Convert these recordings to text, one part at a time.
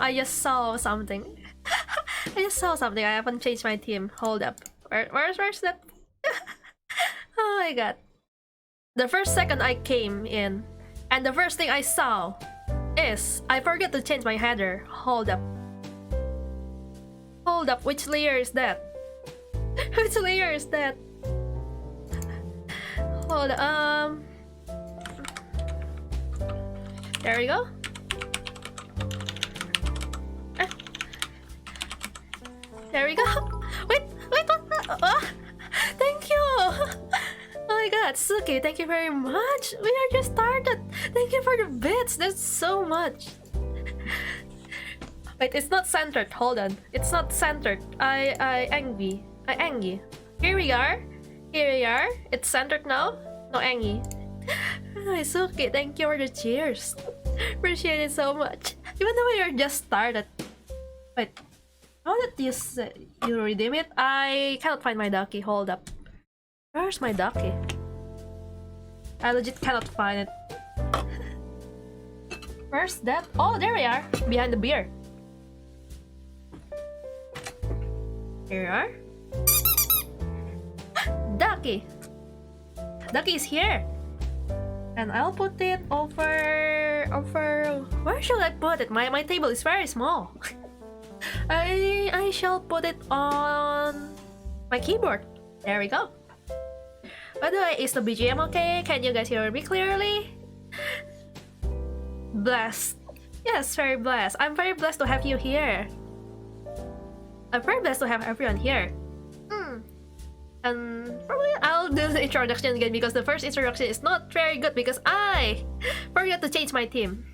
I just saw something. I just saw something. I haven't changed my team. Hold up. Where's that? Oh my god. The first second I came in, and the first thing I saw is I forgot to change my header. Hold up. Hold up. Which layer is that? Which layer is that? Hold up. There we go. There we go. Wait, what? Thank you. Oh my god, Suki, thank you very much. We are just started. Thank you for the bits. That's so much. Wait, it's not centered. Hold on. It's not centered. I angry. Here we are. Here we are. It's centered now. No angry. Hi, Suki. Thank you for the cheers. Appreciate it so much. Even though we are just started. Wait. How did you redeem it? I cannot find my ducky. Hold up. Where's my ducky? I legit cannot find it. Where's that? Oh, there we are. Behind the beer. Here we are. Ducky. Ducky is here. And I'll put it over... Where should I put it? My table is very small. I shall put it on my keyboard. There we go. By the way, is the BGM okay? Can you guys hear me clearly? Blessed. Yes, very blessed. I'm very blessed to have you here. I'm very blessed to have everyone here. And probably I'll do the introduction again because the first introduction is not very good because I forgot to change my theme.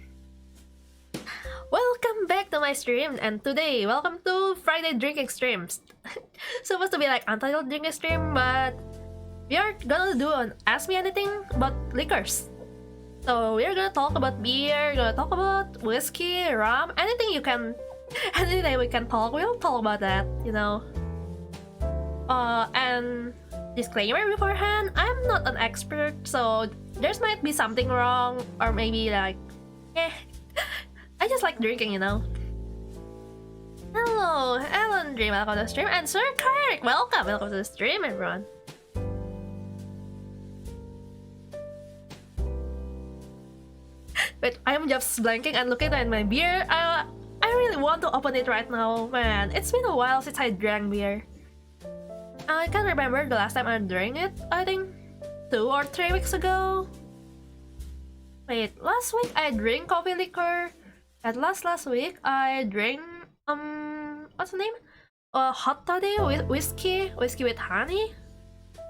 Welcome back to my stream, and today, welcome to Friday drinking streams. Supposed to be like untitled drinking stream, but we are gonna do an Ask Me Anything about liquors. So we're gonna talk about beer, gonna talk about whiskey, rum, anything we can talk, we'll talk about that, you know. And disclaimer beforehand, I'm not an expert, so there might be something wrong, or maybe like, I just like drinking, you know. Hello, Ellen Dream, welcome to the stream, and Sir Kyrick, welcome to the stream, everyone. Wait, I'm just blanking and looking at my beer. I really want to open it right now, man. It's been a while since I drank beer. I can't remember the last time I drank it. I think 2 or 3 weeks ago. Wait, last week I drank coffee liquor. And last week I drank what's the name? Hot toddy with whiskey with honey.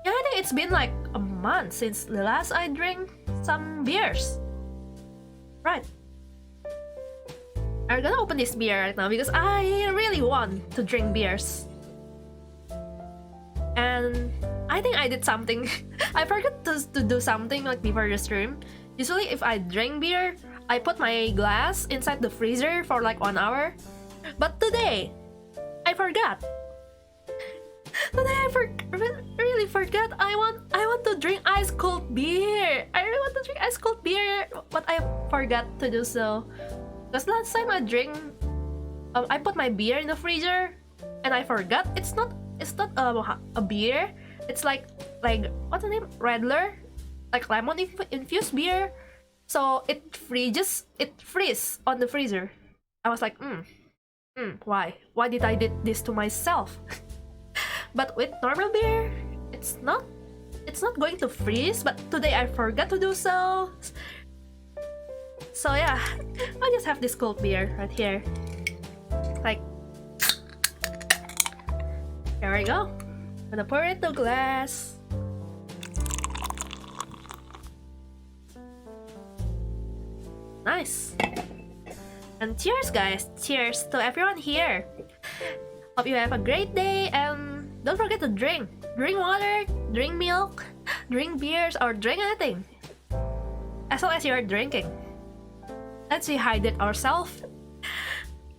Yeah, I think it's been like a month since the last I drank some beers. Right. I'm gonna open this beer right now because I really want to drink beers. And I think I did something. I forgot to do something like before the stream. Usually if I drink beer, I put my glass inside the freezer for like 1 hour. But today, I forgot. Today I really forgot. I want to drink ice cold beer. I really want to drink ice cold beer, but I forgot to do so. Because last time I I put my beer in the freezer, and I forgot. It's not a beer. It's like what's the name? Radler, like lemon infused beer. So it freezes on the freezer. I was like, why did I did this to myself? But with normal beer, it's not going to freeze. But today I forgot to do so. So yeah, I just have this cold beer right here. Like, here we go. I'm gonna pour it to glass. Nice. And cheers, guys. Cheers to everyone here. Hope you have a great day, and don't forget to drink. Drink water, drink milk, drink beers, or drink anything. As long as you are drinking. Let's rehydrate ourselves.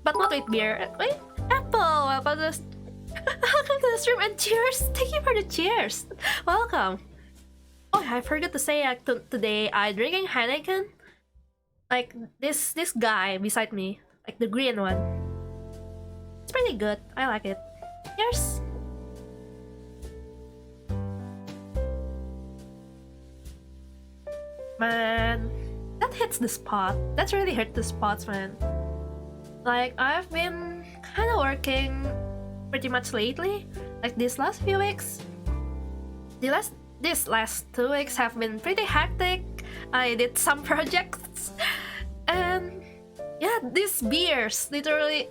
But not with beer. Wait, Apple! Welcome to the stream, and cheers! Thank you for the cheers! Welcome! Oh, I forgot to say today I drinking Heineken. Like this guy beside me. like the green one. It's pretty good. I like it. Cheers. Man, that hits the spot. That's really hit the spots, man. Like, I've been kind of working pretty much lately. Like, these last few weeks. These last 2 weeks have been pretty hectic. I did some projects. And yeah, these beers literally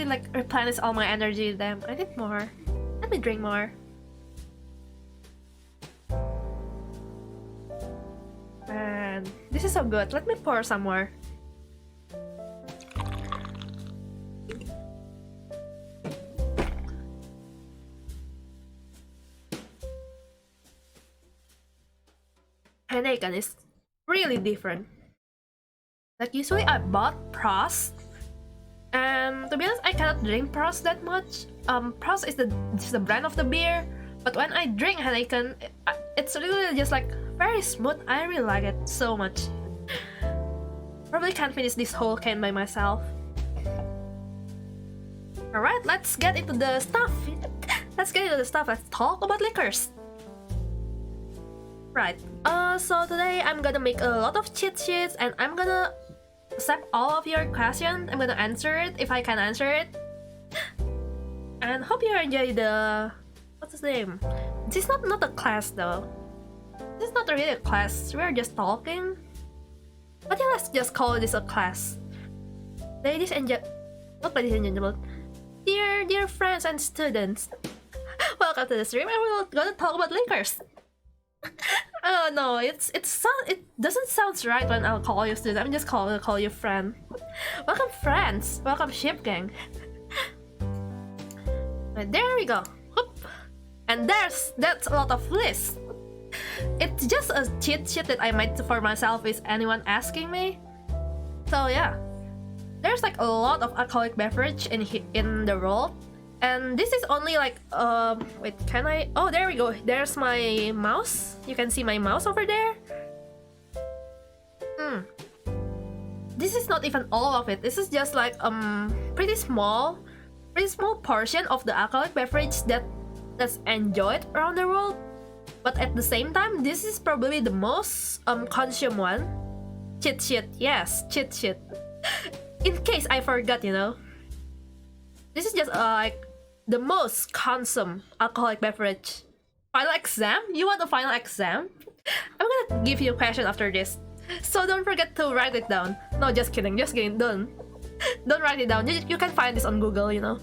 like replenish all my energy. Damn, I need more. Let me drink more. Man, this is so good. Let me pour some more. Heineken is really different. Like, usually I bought Prost, and to be honest, I cannot drink Prost that much. Prost is the brand of the beer, but when I drink Heineken, it's really just like very smooth. I really like it so much. Probably can't finish this whole can by myself. Alright, let's get into the stuff. Let's talk about liquors. Right, so today I'm gonna make a lot of cheat sheets and I'm gonna accept all of your questions. I'm gonna answer it if I can answer it. And hope you enjoy the... what's his name? This is not a class though. This is not really a class, we're just talking. But yeah, let's just call this a class. Ladies and gentlemen, dear friends and students, welcome to the stream and we're gonna talk about liquors. Oh no, it doesn't sound right when I'll call you student. I'm just gonna call you friend. Welcome friends, welcome ship gang. Right, there we go. Whoop. And that's a lot of lists. It's just a cheat sheet that I made for myself with anyone asking me. So yeah, there's like a lot of alcoholic beverage in the world. And this is only like, wait, can I? Oh, there we go. There's my mouse. You can see my mouse over there. This is not even all of it. This is just like pretty small portion of the alcoholic beverage that's enjoyed around the world. But at the same time, this is probably the most consumed one. Cheat sheet, yes, cheat sheet. In case I forgot, you know. This is just like the most consumed alcoholic beverage. Final exam? You want a final exam? I'm gonna give you a question after this. So don't forget to write it down. No, just kidding. Don't write it down. You can find this on Google, you know.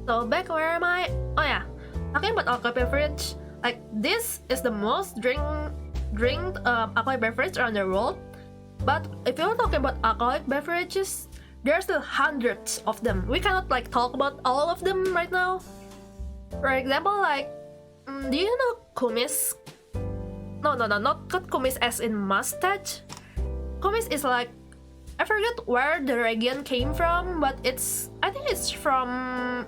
So back where am I? Oh yeah. Talking about alcoholic beverage, like this is the most drink alcoholic beverage around the world. But if you're talking about alcoholic beverages, there's still hundreds of them. We cannot like talk about all of them right now. For example, like, do you know kumis? No, not kumis as in mustache. Kumis is like, I forget where the region came from, but I think it's from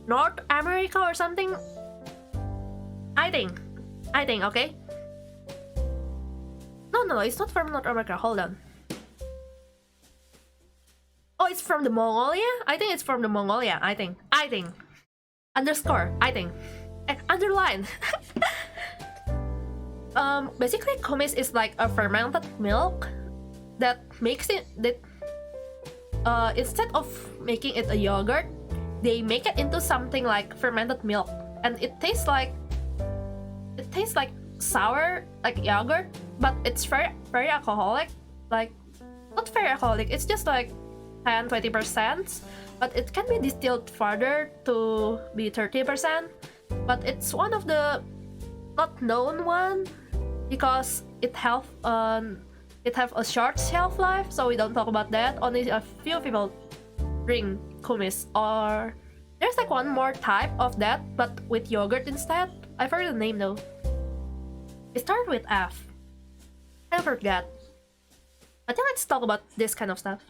North America or something. I think, okay? No, it's not from North America, hold on. Oh, it's from the Mongolia? I think it's from the Mongolia, I think. Underscore, I think. Underline. Basically, kumis is like a fermented milk that makes it, instead of making it a yogurt, they make it into something like fermented milk, and it tastes like sour, like yogurt, but it's very alcoholic. Like, not very alcoholic, it's just like 10-20%, but it can be distilled further to be 30%. But it's one of the not known one because it have a short shelf life, so we don't talk about that. Only a few people drink kumis. Or there's like one more type of that, but with yogurt instead. I forgot the name though. It started with F. I forgot. But yeah, let's talk about this kind of stuff.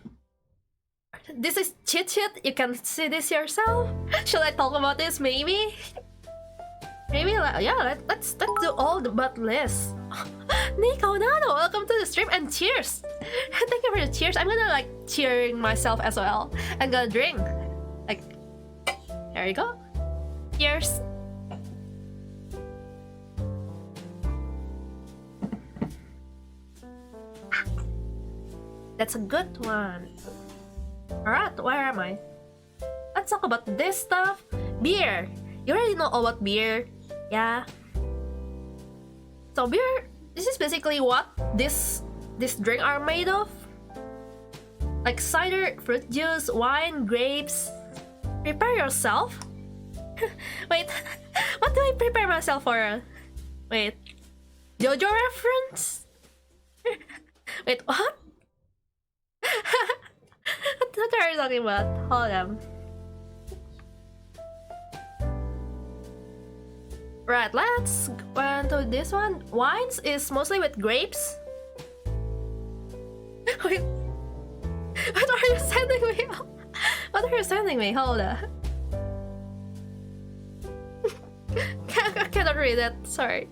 This is cheat sheet. You can see this yourself. Should I talk about this maybe? Maybe yeah, let's do all the but list. Nico Nano, welcome to the stream and cheers. Thank you for the cheers. I'm gonna like cheering myself as well. I'm gonna drink. Like, there you go. Cheers. That's a good one. Alright, where am I? Let's talk about this stuff. Beer. You already know all about beer. Yeah. So beer, this is basically what this drink are made of. Like cider, fruit juice, wine, grapes. Prepare yourself. Wait, what do I prepare myself for? Wait, JoJo reference? Wait, what? What are you talking about? Hold on. Right, let's go into this one. Wines is mostly with grapes. Wait, what are you sending me? What are you sending me? Hold on. I cannot read that, sorry.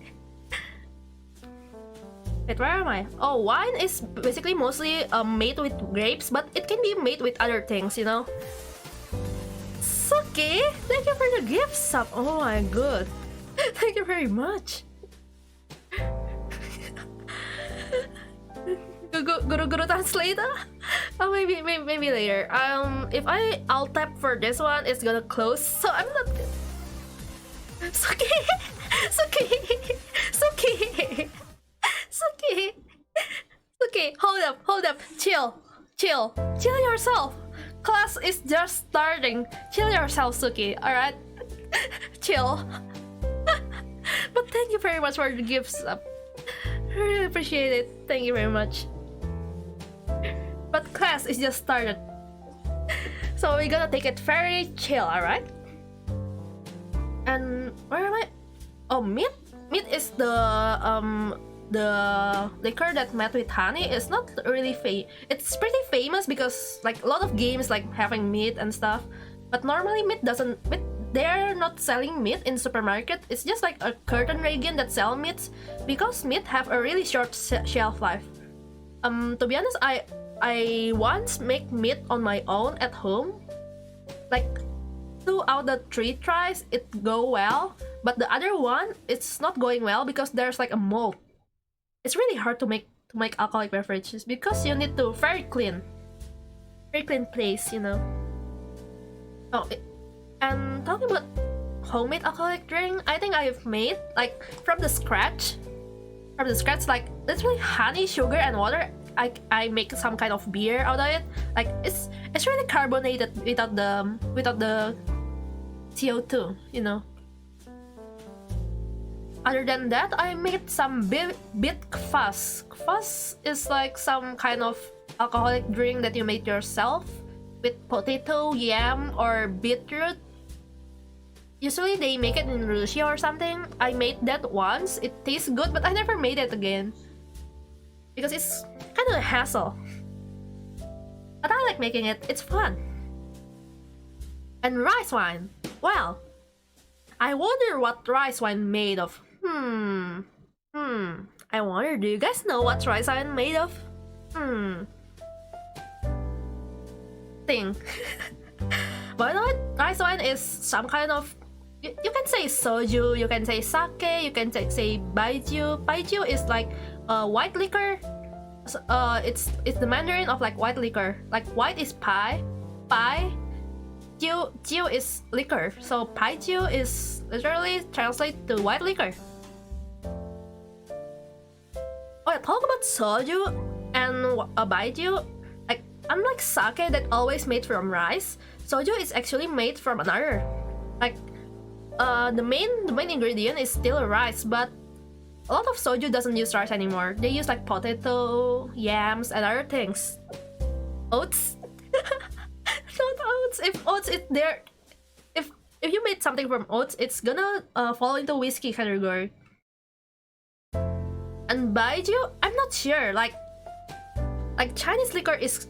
Wait, where am I? Oh, wine is basically mostly made with grapes, but it can be made with other things, you know? Suki, thank you for the gift sub. Oh my god. Thank you very much. Guru translator? Oh, maybe later. If I'll tap for this one, it's gonna close. So I'm not. Suki, hold up, chill yourself. Class is just starting. Chill yourself, Suki. All right, chill. But thank you very much for the gifts. Really appreciate it. Thank you very much. But class is just started, so we're gonna take it very chill, alright? And where am I? Oh, meat. Meat is the liquor that made with honey. It's not really it's pretty famous because like a lot of games like having meat and stuff. But normally they're not selling meat in supermarket. It's just like a curtain region that sell meats because meat have a really short shelf life. To be honest, I once make meat on my own at home. Like 2 out of the 3 tries it go well, but the other one it's not going well because there's like a mold. It's really hard to make alcoholic beverages because you need to very clean place, you know. Oh, and talking about homemade alcoholic drink, I think I've made like from the scratch, like literally honey, sugar, and water. I make some kind of beer out of it. Like it's really carbonated without the CO2, you know. Other than that, I made some bit kvass. Kvass is like some kind of alcoholic drink that you make yourself with potato, yam, or beetroot. Usually they make it in Russia or something. I made that once. It tastes good, but I never made it again because it's kind of a hassle. But I like making it. It's fun. And rice wine. Well, I wonder what rice wine made of. I wonder, do you guys know what rice wine made of? Thing. But rice wine is some kind of, you can say soju, you can say sake, you can say baijiu. Baijiu is like white liquor. It's the Mandarin of like white liquor. Like white is pie, jiu is liquor. So baijiu is literally translated to white liquor. Oh, talk about soju and baijiu. Like unlike sake that always made from rice, soju is actually made from another. Like the main ingredient is still rice, but a lot of soju doesn't use rice anymore. They use like potato, yams, and other things. Oats? Not oats. If oats is there, if you made something from oats, it's gonna fall into whiskey category. And baijiu, I'm not sure. Like Chinese liquor is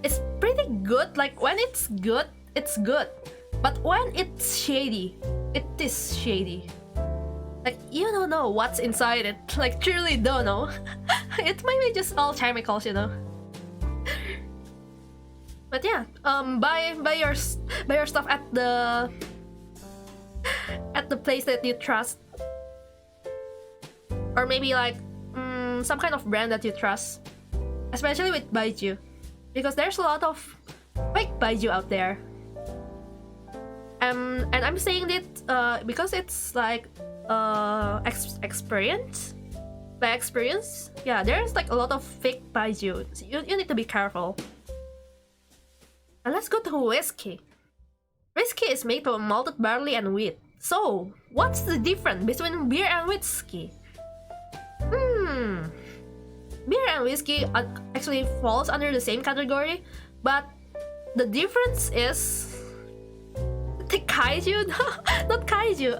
it's pretty good. Like when it's good, it's good. But when it's shady, it is shady. Like, you don't know what's inside it. Like, truly don't know. It might be just all chemicals, you know. But yeah, buy your stuff at the place that you trust, or maybe like some kind of brand that you trust, especially with Baiju, because there's a lot of fake Baiju out there. And I'm saying it because it's like experience. By experience, yeah, there's like a lot of fake Baiju. So you need to be careful. And let's go to whiskey. Whiskey is made from malted barley and wheat. So, what's the difference between beer and whiskey? Beer and whiskey actually falls under the same category, but the difference is the kaiju. Not kaiju.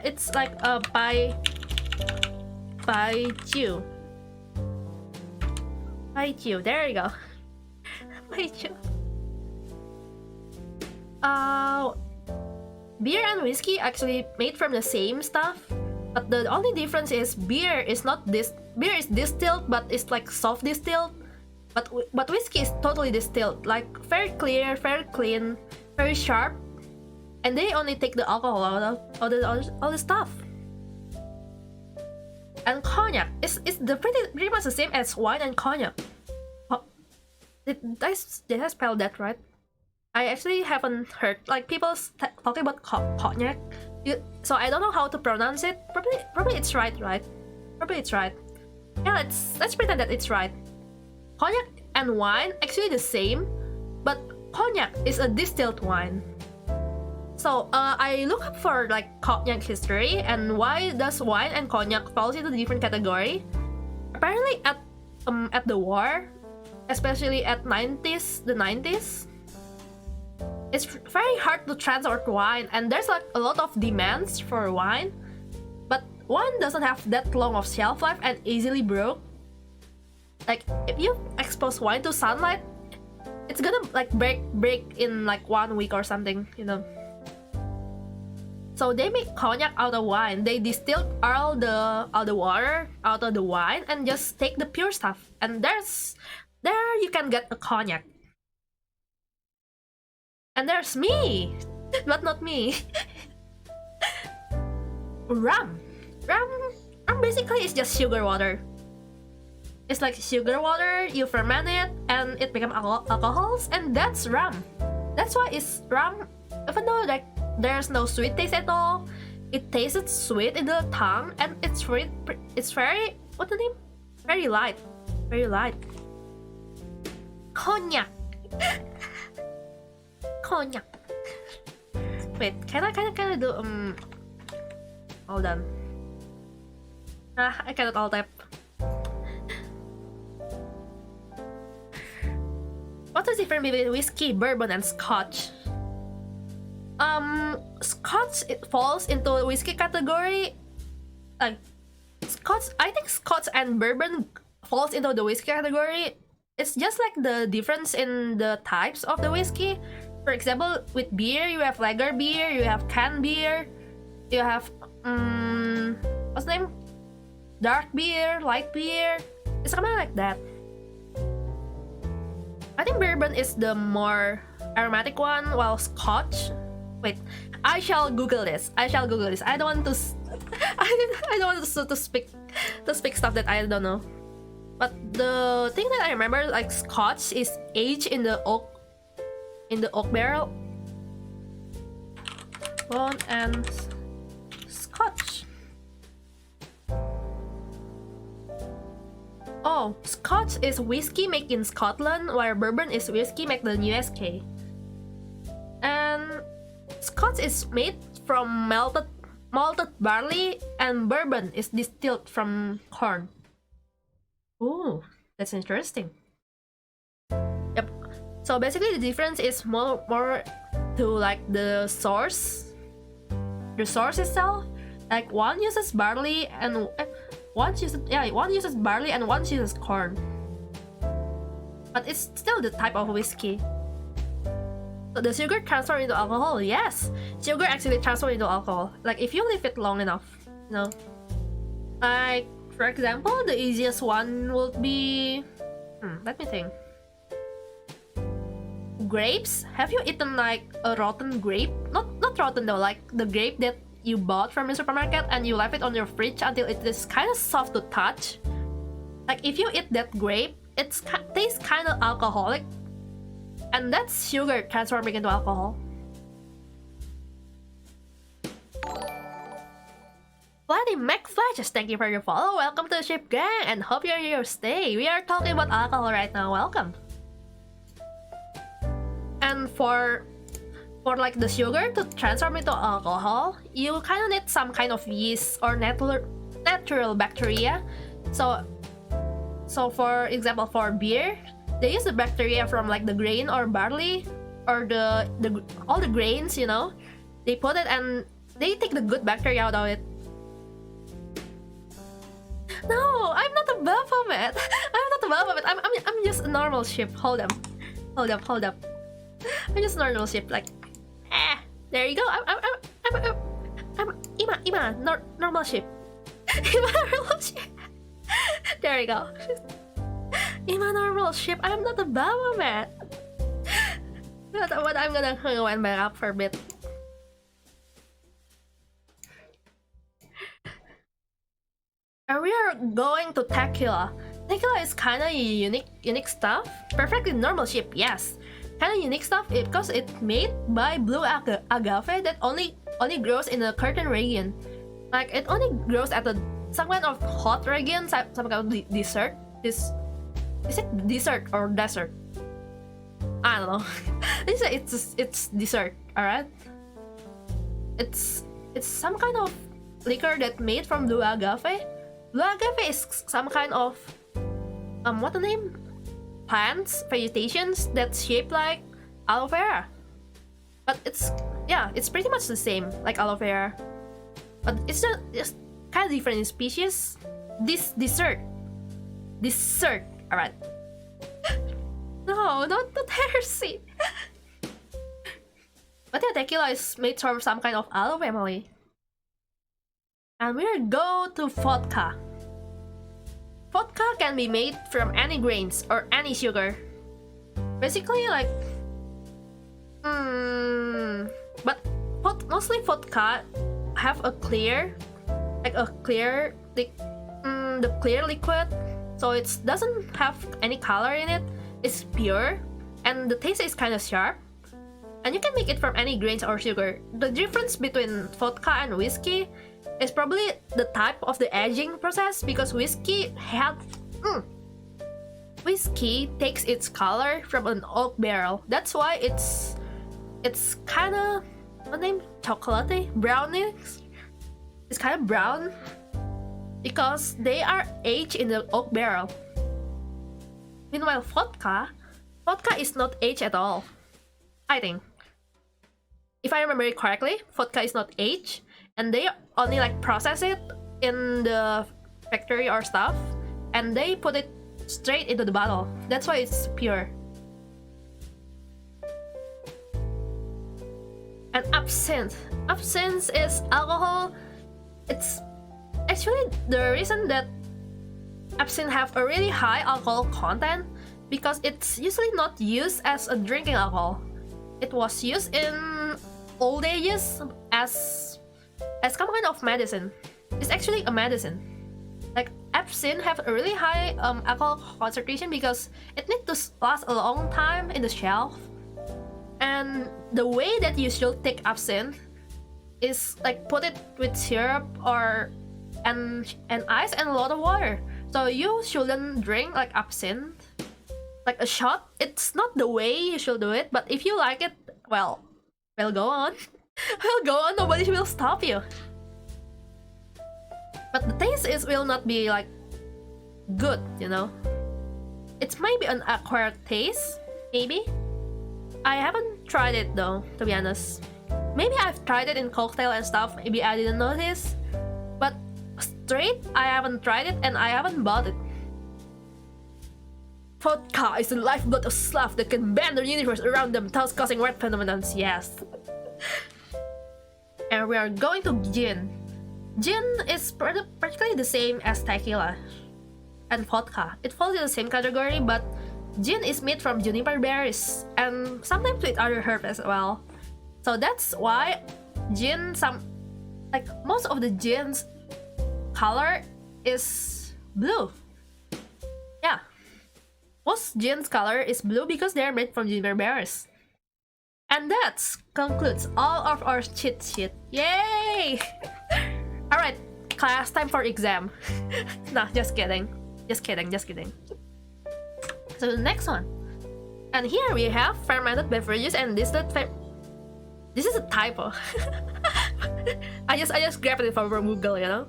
It's like a baiju. Baiju. There you go. Baiju. Beer and whiskey actually made from the same stuff, but the only difference is beer is distilled, but it's like soft distilled, but whiskey is totally distilled, like very clear, very clean, very sharp, and they only take the alcohol out of all the stuff. And cognac is pretty much the same as wine and cognac. Oh, did I spell that right? I actually haven't heard like people talking about cognac, so I don't know how to pronounce it. Probably it's right? Probably it's right. Yeah, let's pretend that it's right. Cognac and wine actually the same, but cognac is a distilled wine. So I look up for like cognac history and why does wine and cognac falls into a different category. Apparently at the war, especially at the 90s. It's very hard to transport wine, and there's like a lot of demands for wine, but wine doesn't have that long of shelf life and easily broke. Like if you expose wine to sunlight, it's gonna like break in like 1 week or something, you know. So they make cognac out of wine. They distill all the water out of the wine and just take the pure stuff, and there you can get a cognac. And there's me, but not me. Rum basically is just sugar water. It's like sugar water, you ferment it, and it becomes alcohols, and that's rum. That's why it's rum, even though like there's no sweet taste at all. It tastes sweet in the tongue, and it's very what's the name? Very light. Cognac. Cognac. Wait, can I do hold on. I cannot alt type. What's the difference between whiskey, bourbon, and scotch? Scotch, it falls into the whiskey category. I think scotch and bourbon falls into the whiskey category. It's just like the difference in the types of the whiskey. For example, with beer, you have lager beer, you have canned beer, you have what's the name? Dark beer, light beer. It's kind of like that. I think bourbon is the more aromatic one, while scotch. Wait, I shall Google this. I don't want to. I don't want to speak stuff that I don't know. But the thing that I remember, like scotch, is aged in the oak barrel. Bourbon and scotch. Oh, scotch is whiskey made in Scotland, while bourbon is whiskey made in the USK. And scotch is made from malted barley, and bourbon is distilled from corn. Ooh, that's interesting. Yep. So basically, the difference is more to like the source itself. Like one uses barley and one uses barley and one uses corn. But it's still the type of whiskey. So the sugar transforms into alcohol. Yes, sugar actually transforms into alcohol. Like if you leave it long enough, you know. Like for example, the easiest one would be, let me think. Grapes. Have you eaten like a rotten grape? Not rotten though. Like the grape that you bought from the supermarket and you left it on your fridge until it is kind of soft to touch. Like if you eat that grape, it tastes kind of alcoholic. And that's sugar transforming into alcohol. Bloody McFlashes, thank you for your follow. Welcome to the ship gang and hope you're here to stay. We are talking about alcohol right now. Welcome. And for like the sugar to transform into alcohol, you kind of need some kind of yeast or natural bacteria. So for example, for beer, they use the bacteria from like the grain or barley or all the grains, you know. They put it and they take the good bacteria out of it. No, I'm not a Baphomet. I'm not a Baphomet. I'm just a normal ship. Hold up. I'm just a normal ship. Like, there you go. I'm Ima normal ship. Ima normal ship. There you go. Ima normal ship. I'm not a Baphomet. But I'm gonna wind back up for a bit. And we are going to tequila. Tequila is kind of unique stuff. Perfectly normal ship, yes. Kind of unique stuff because it's made by blue agave that only grows in the certain region. Like it only grows at some kind of hot region, some kind of desert. Is it desert or desert? I don't know. They say it's dessert, alright? It's some kind of liquor that made from blue agave. Blue agave is some kind of what the name? Plants, vegetations that's shaped like aloe vera. But it's pretty much the same like aloe vera. But it's kind of different in species. This dessert, alright. No, not heresy. But yeah, tequila is made from some kind of aloe family. And we'll go to vodka. Vodka can be made from any grains or any sugar. Basically, like, but mostly vodka have a clear, the clear liquid, so it doesn't have any color in it. It's pure, and the taste is kind of sharp. And you can make it from any grains or sugar. The difference between vodka and whiskey is probably the type of the aging process, because whiskey takes its color from an oak barrel. That's why it's kind of chocolatey, brownish. It's kind of brown because they are aged in the oak barrel. Meanwhile, vodka is not aged at all. I think, if I remember it correctly, vodka is not aged, and they only like process it in the factory or stuff, and they put it straight into the bottle. That's why it's pure. And absinthe is alcohol. It's actually the reason that absinthe have a really high alcohol content, because it's usually not used as a drinking alcohol. It was used in old ages as some kind of medicine. It's actually a medicine. Like absinthe have a really high alcohol concentration because it needs to last a long time in the shelf. And the way that you should take absinthe is like put it with syrup and ice and a lot of water. So you shouldn't drink like absinthe like a shot. It's not the way you should do it. But if you like it, well, go on. Well, go on. Nobody will stop you. But the taste will not be like good, you know. It's maybe an acquired taste, maybe. I haven't tried it though, to be honest. Maybe I've tried it in cocktail and stuff. Maybe I didn't notice. But straight, I haven't tried it and I haven't bought it. Vodka is the lifeblood of Slav that can bend the universe around them, thus causing weird phenomena. Yes. And we are going to gin. Gin is practically the same as tequila and vodka. It falls in the same category, but gin is made from juniper berries and sometimes with other herbs as well. So that's why gin, most of the gin's color is blue. Yeah. Most gin's color is blue because they are made from juniper berries. And that concludes all of our cheat sheet. Yay! Alright, class, time for exam. Nah, just kidding. Just kidding. So the next one. And here we have fermented beverages and distilled this is a typo. I just grabbed it from Google, you know.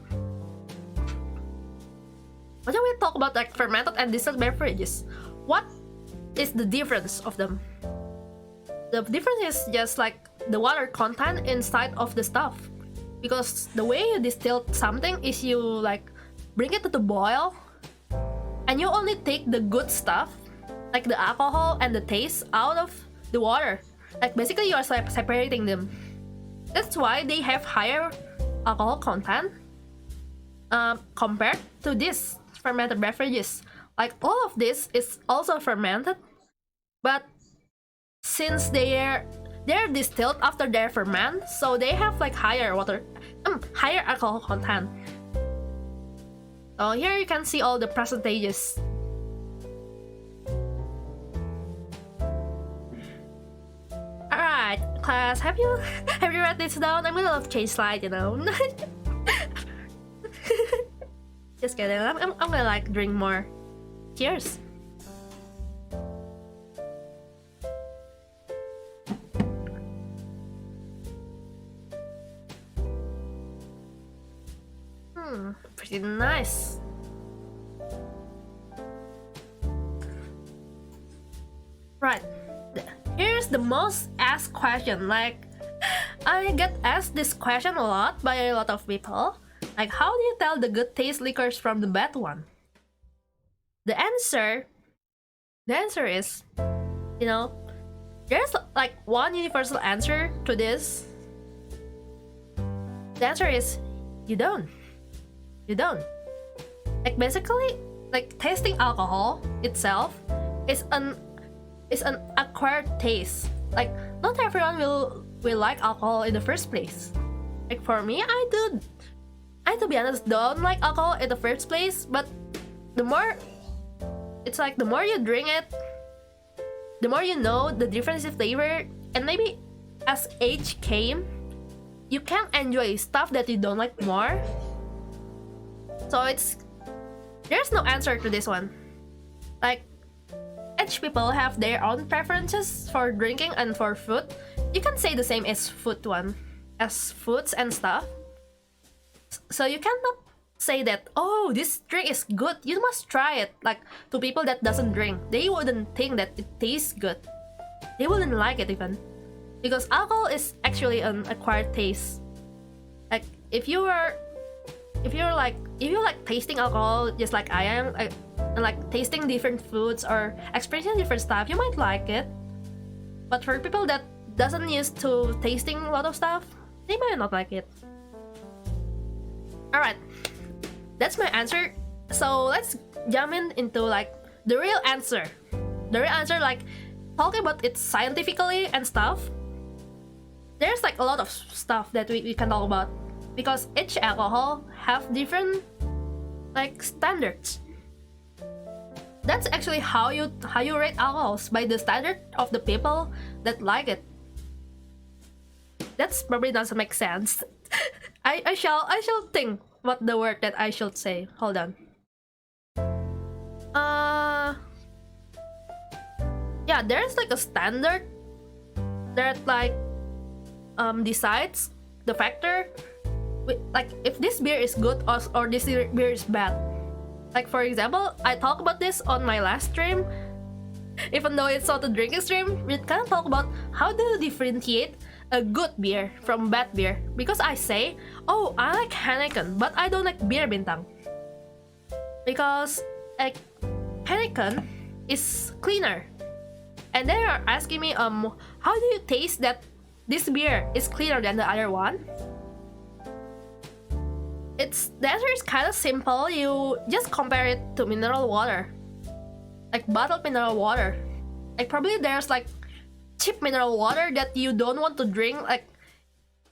But then we talk about like fermented and distilled beverages. What is the difference of them? The difference is just like the water content inside of the stuff. Because the way you distill something is you like bring it to the boil and you only take the good stuff, like the alcohol and the taste, out of the water. Like basically you are separating them. That's why they have higher alcohol content compared to this fermented beverages. Like all of this is also fermented, but since they're distilled after they're fermented, so they have like higher alcohol content. So here you can see all the percentages. Alright, class, have you read this down? I'm gonna change slide, you know. Just kidding. I'm gonna like drink more. Cheers. Pretty nice. Right. Here's the most asked question. Like, I get asked this question a lot by a lot of people. Like, how do you tell the good taste liquors from the bad one? The answer is, you know, there's like one universal answer to this. The answer is, you don't. Like basically, like tasting alcohol itself is an acquired taste. Like not everyone will like alcohol in the first place. Like for me, I to be honest don't like alcohol in the first place, but the more you drink it, the more you know the difference in flavor, and maybe as age came, you can enjoy stuff that you don't like more. So there's no answer to this one. Like each people have their own preferences for drinking and for food. You can say the same as foods and stuff. So you cannot say that, oh, this drink is good, you must try it. Like to people that doesn't drink, they wouldn't think that it tastes good. They wouldn't like it even, because alcohol is actually an acquired taste. Like if you like tasting alcohol just like I am, and like tasting different foods or experiencing different stuff, you might like it. But for people that doesn't used to tasting a lot of stuff, they might not like it. Alright, that's my answer. So let's jump into like the real answer. The real answer, like talking about it scientifically and stuff. There's like a lot of stuff that we can talk about, because each alcohol have different like standards. That's actually how you rate alcohols, by the standard of the people that like it. That's probably doesn't make sense. I shall think what the word that I should say. Hold on. Yeah, there's like a standard that like decides the factor, like if this beer is good or this beer is bad. Like for example, I talked about this on my last stream. Even though it's not a drinking stream, we kind of talk about how do you differentiate a good beer from bad beer. Because I say, oh, I like Heineken, but I don't like beer bintang. Because like Heineken is cleaner. And they are asking me, how do you taste that this beer is cleaner than the other one? The answer is kind of simple. You just compare it to mineral water, like bottled mineral water. Like probably there's like cheap mineral water that you don't want to drink. Like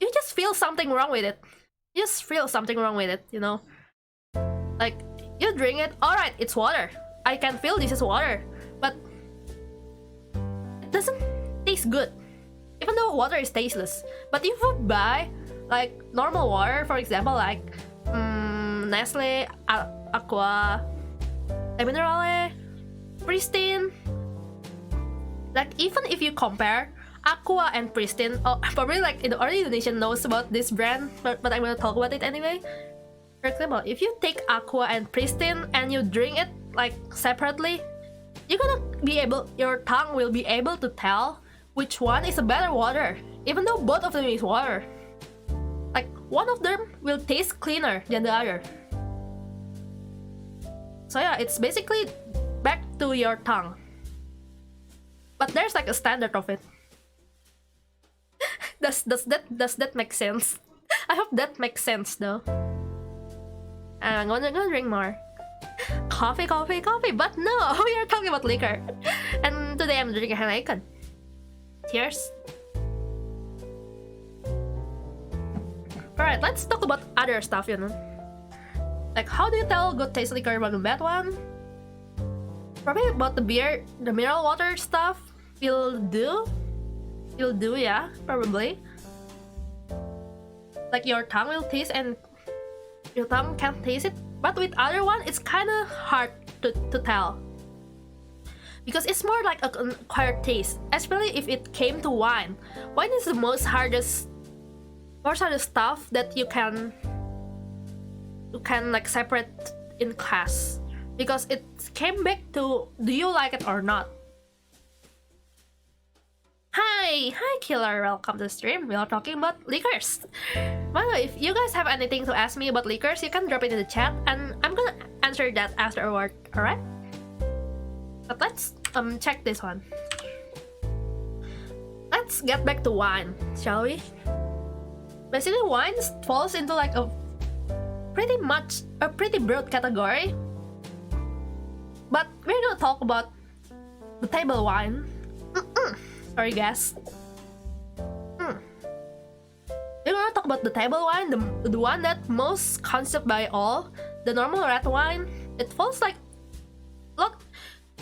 you just feel something wrong with it. You just feel something wrong with it, you know. Like you drink it, all right, it's water. I can feel this is water, but it doesn't taste good. Even though water is tasteless. But if you buy like normal water, for example, like Nestle, Aqua, Minerale, Pristine. Like even if you compare Aqua and Pristine, probably like only Indonesian knows about this brand, but I'm gonna talk about it anyway. For example, if you take Aqua and Pristine and you drink it like separately, your tongue will be able to tell which one is a better water, even though both of them is water. Like one of them will taste cleaner than the other. So yeah, it's basically back to your tongue. But there's like a standard of it. Does that make sense? I hope that makes sense though. I'm gonna drink more. Coffee. But no, we are talking about liquor. And today I'm drinking Heineken. Cheers. Alright, let's talk about other stuff, you know. Like, how do you tell good taste liquor from a bad one? Probably about the beer, the mineral water stuff will do. Will do, yeah, probably. Like, your tongue will taste and your tongue can't taste it. But with other one, it's kind of hard to tell. Because it's more like an acquired taste, especially if it came to wine. Wine is the most hardest stuff that you can like separate in class, because it came back to do you like it or not. Hi killer, welcome to the stream. We are talking about liquors. By the way, if you guys have anything to ask me about liquors, you can drop it in the chat and I'm gonna answer that afterward, alright? But let's check this one. Let's get back to wine, shall we? Basically, wine falls into like a pretty broad category. But we're gonna talk about the table wine. Sorry, guys. We're gonna talk about the table wine, the one that most consumed by all. The normal red wine, it falls like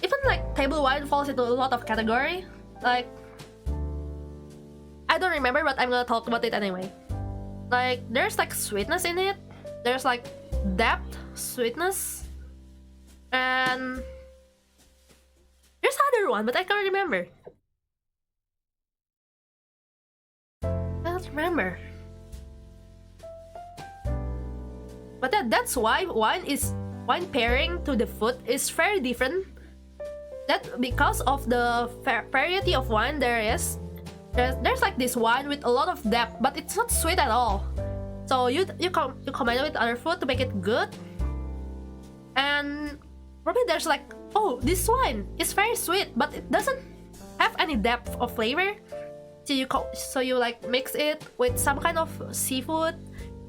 even like table wine falls into a lot of category. Like I don't remember, but I'm gonna talk about it anyway. Like there's like sweetness in it. There's like depth, sweetness, and there's other one, but I can't remember. I don't remember. But that's why wine pairing to the food is very different. That because of the variety of wine there's like this wine with a lot of depth, but it's not sweet at all. So you combine it with other food to make it good. And probably there's like, oh, this wine is very sweet, but it doesn't have any depth of flavor. So you like mix it with some kind of seafood.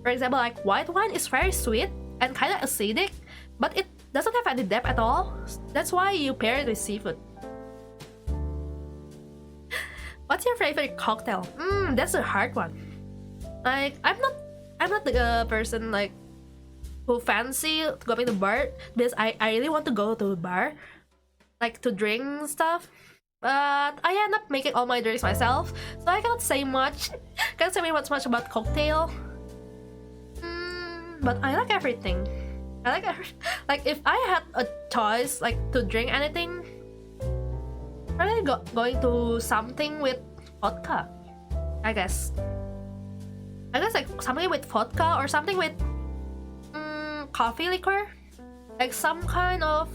For example, like white wine is very sweet and kind of acidic, but it doesn't have any depth at all. That's why you pair it with seafood. What's your favorite cocktail? That's a hard one. Like I'm not the person like who fancy going to the bar, because I really want to go to the bar, like to drink stuff. But I end up making all my drinks myself, so I cannot say much. Can't say much about cocktail. But I like everything. Like if I had a choice like to drink anything, probably going to something with vodka. I guess like something with vodka or something with coffee liquor, like some kind of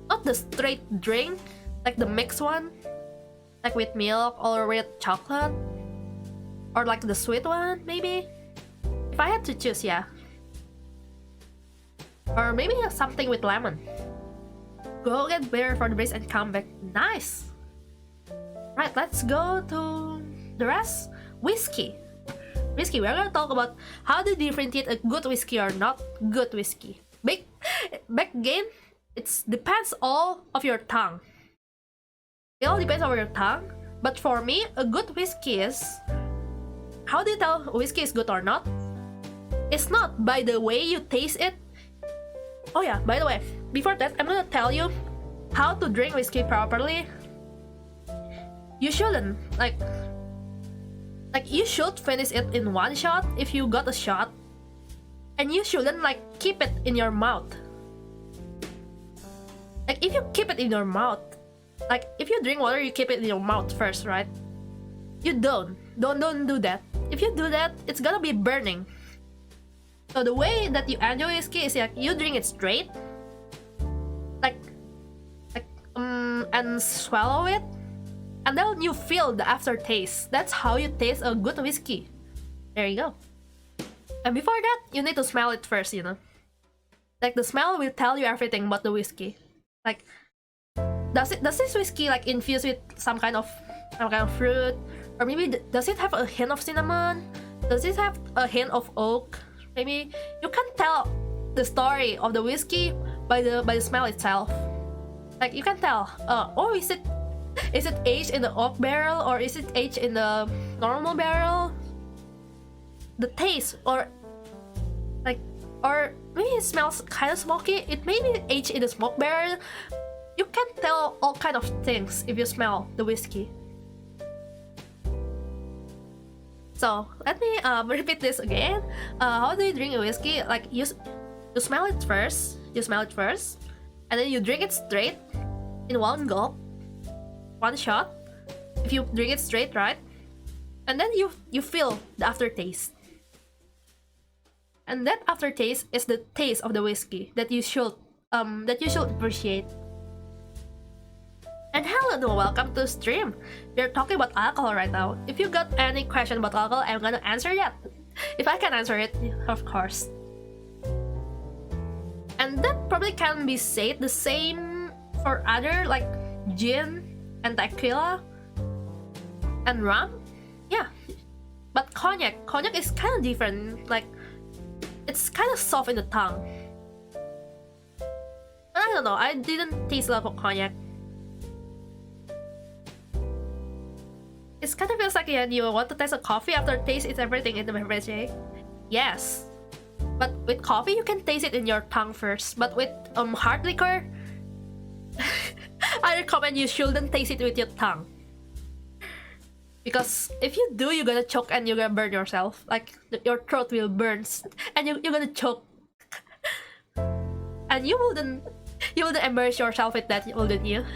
not the straight drink, like the mixed one, like with milk or with chocolate, or like the sweet one maybe. If I had to choose, yeah. Or maybe something with lemon. Go get beer for the base and come back. Nice. Right, let's go to the rest. Whiskey. Whiskey. We're gonna talk about how to differentiate a good whiskey or not good whiskey. Back again, it depends all of your tongue. It all depends on your tongue. But for me, a good whiskey is, how do you tell whiskey is good or not? It's not by the way you taste it. Oh yeah, by the way, before that, I'm gonna tell you how to drink whiskey properly. You shouldn't like you should finish it in one shot if you got a shot, and you shouldn't like keep it in your mouth. Like if you keep it in your mouth, like if you drink water, you keep it in your mouth first, right? You don't do that. If you do that, it's gonna be burning. So the way that you enjoy whiskey is like you drink it straight, and swallow it, and then you feel the aftertaste. That's how you taste a good whiskey. There you go. And before that, you need to smell it first, you know. Like the smell will tell you everything about the whiskey. Like, does this whiskey like infused with some kind of fruit, or maybe does it have a hint of cinnamon? Does it have a hint of oak? Maybe you can tell the story of the whiskey by the smell itself. Like you can tell, oh, is it aged in the oak barrel or is it aged in the normal barrel? The taste, or maybe it smells kind of smoky. It may be aged in the smoke barrel. You can tell all kind of things if you smell the whiskey. So let me repeat this again. How do you drink a whiskey? Like you smell it first. You smell it first, and then you drink it straight in one gulp, one shot. If you drink it straight, right? And then you feel the aftertaste. And that aftertaste is the taste of the whiskey that you should appreciate. And hello and welcome to stream. We're talking about alcohol right now. If you got any question about alcohol, I'm gonna answer that. If I can answer it, of course. And that probably can be said the same for other like gin and tequila and rum. Yeah. But cognac is kind of different. Like it's kind of soft in the tongue. I don't know. I didn't taste a lot of cognac. It kind of feels like you want to taste a coffee after taste is everything in the beverage. Yes, but with coffee you can taste it in your tongue first. But with hard liquor, I recommend you shouldn't taste it with your tongue, because if you do, you're gonna choke and you're gonna burn yourself. Like your throat will burn, and you're gonna choke, and you wouldn't immerse yourself with that, wouldn't you?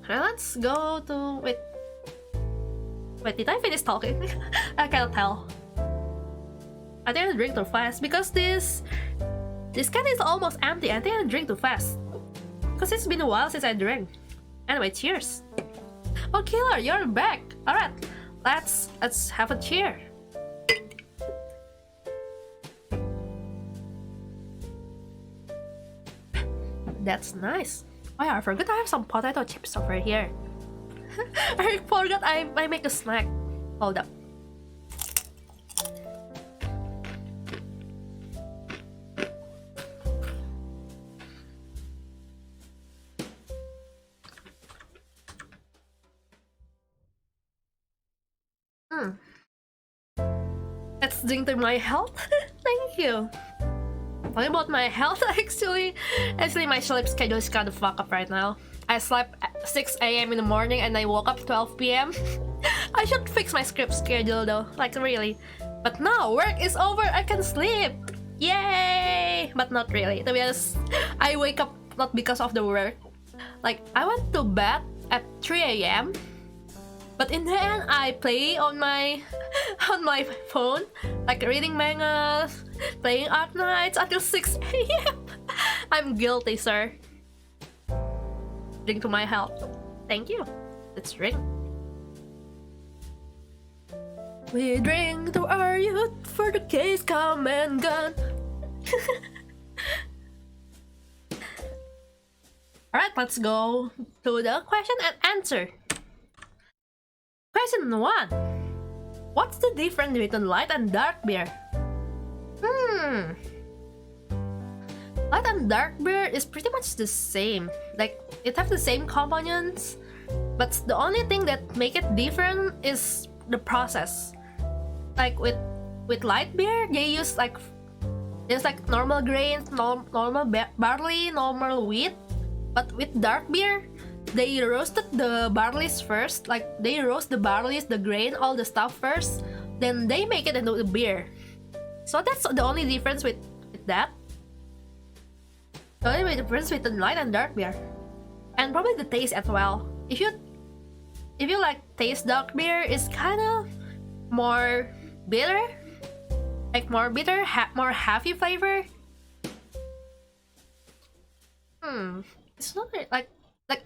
Let's go to wait, did I finish talking? I cannot tell. I think I drink too fast because this can is almost empty. I think I drink too fast because it's been a while since I drank. Anyway, cheers. Oh, Killer, you're back. All right, let's have a cheer. That's nice. Oh yeah, I forgot I have some potato chips over here. I forgot I make a snack. Hold up. Let's drink to my health. Thank you. Talking about my health, actually my sleep schedule is kind of fucked up right now. I slept at 6 a.m. in the morning and I woke up 12 p.m. I should fix my sleep schedule though, like really. But now work is over, I can sleep. Yay! But not really. To be honest, I wake up not because of the work. Like I went to bed at 3 a.m. But in the end, I play on my phone, like reading mangas, playing Ark Nights until 6 a.m. I'm guilty, sir. Drink to my health. Thank you. Let's drink. We drink to our youth for the case come and gone. Alright, let's go to the question and answer. Question 1. What's the difference between light and dark beer? Light and dark beer is pretty much the same. Like, it have the same components, but the only thing that make it different is the process. Like with light beer, they use like there's like normal grains, normal barley, normal wheat. But with dark beer, they roasted the barleys first. Like they roast the barleys, the grain, all the stuff first. Then they make it into the beer. So that's the only difference with that. The only difference between light and dark beer. And probably the taste as well. If you like taste dark beer, it's kind of more bitter. Like more bitter, more heavy flavor. It's not like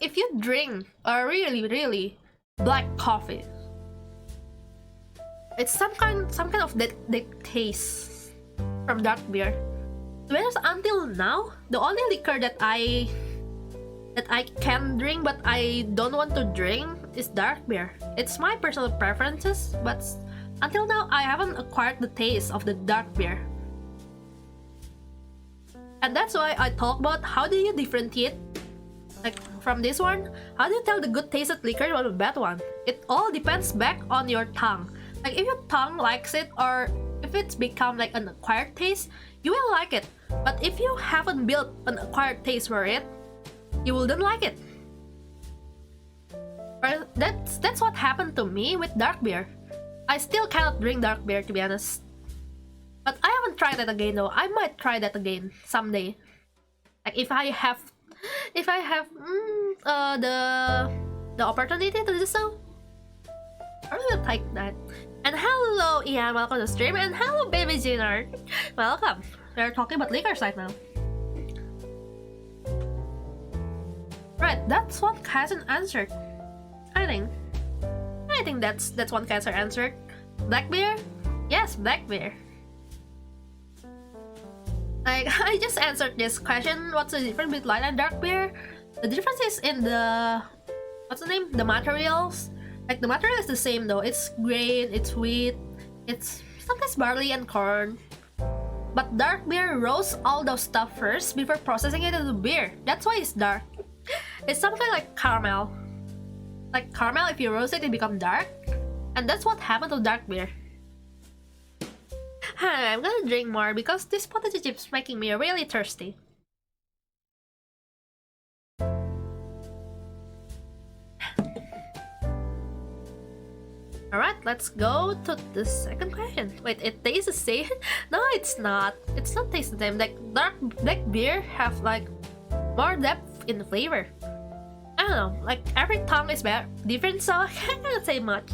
if you drink a really black coffee, it's some kind of that taste from dark beer. To be honest, until now, the only liquor that I can drink but I don't want to drink is dark beer. It's my personal preferences, but until now I haven't acquired the taste of the dark beer. And that's why I talk about how do you differentiate, like from this one, how do you tell the good tasted liquor from the bad one? It all depends back on your tongue. Like if your tongue likes it, or if it's become like an acquired taste, you will like it. But if you haven't built an acquired taste for it, you wouldn't like it. But that's what happened to me with dark beer. I still cannot drink dark beer, to be honest. But I haven't tried that again though. I might try that again someday. Like if I have the opportunity to do so, I will take that. And hello Ian, welcome to the stream, and hello baby Junior, welcome. We're talking about liquors right now. Right, that's one question answered. I think that's one question answered. Black beer? Yes, black beer. Like I just answered this question. What's the difference between light and dark beer? The difference is in the the materials. Like the material is the same though. It's grain, it's wheat, it's sometimes barley and corn. But dark beer roasts all those stuff first before processing it into beer. That's why it's dark. It's something like caramel. Like caramel, if you roast it, it becomes dark. And that's what happened to dark beer. I'm gonna drink more because this potato chip's making me really thirsty. Alright, let's go to the second question. Wait, it tastes the same? No, it's not. It's not taste the same. Like black beer have like more depth in the flavor. I don't know, like every tongue is different, so I cannot say much.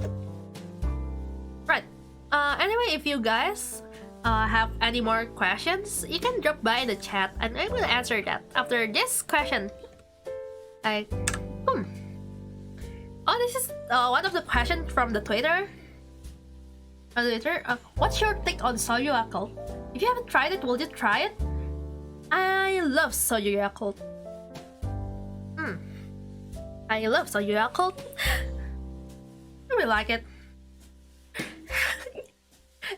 Right. Anyway, if you guys have any more questions, you can drop by in the chat and I will answer that after this question. Like, Oh, this is one of the questions from the Twitter. What's your take on soju Yakult? If you haven't tried it, will you try it? I love soju Yakult. I love soju Yakult. I really like it.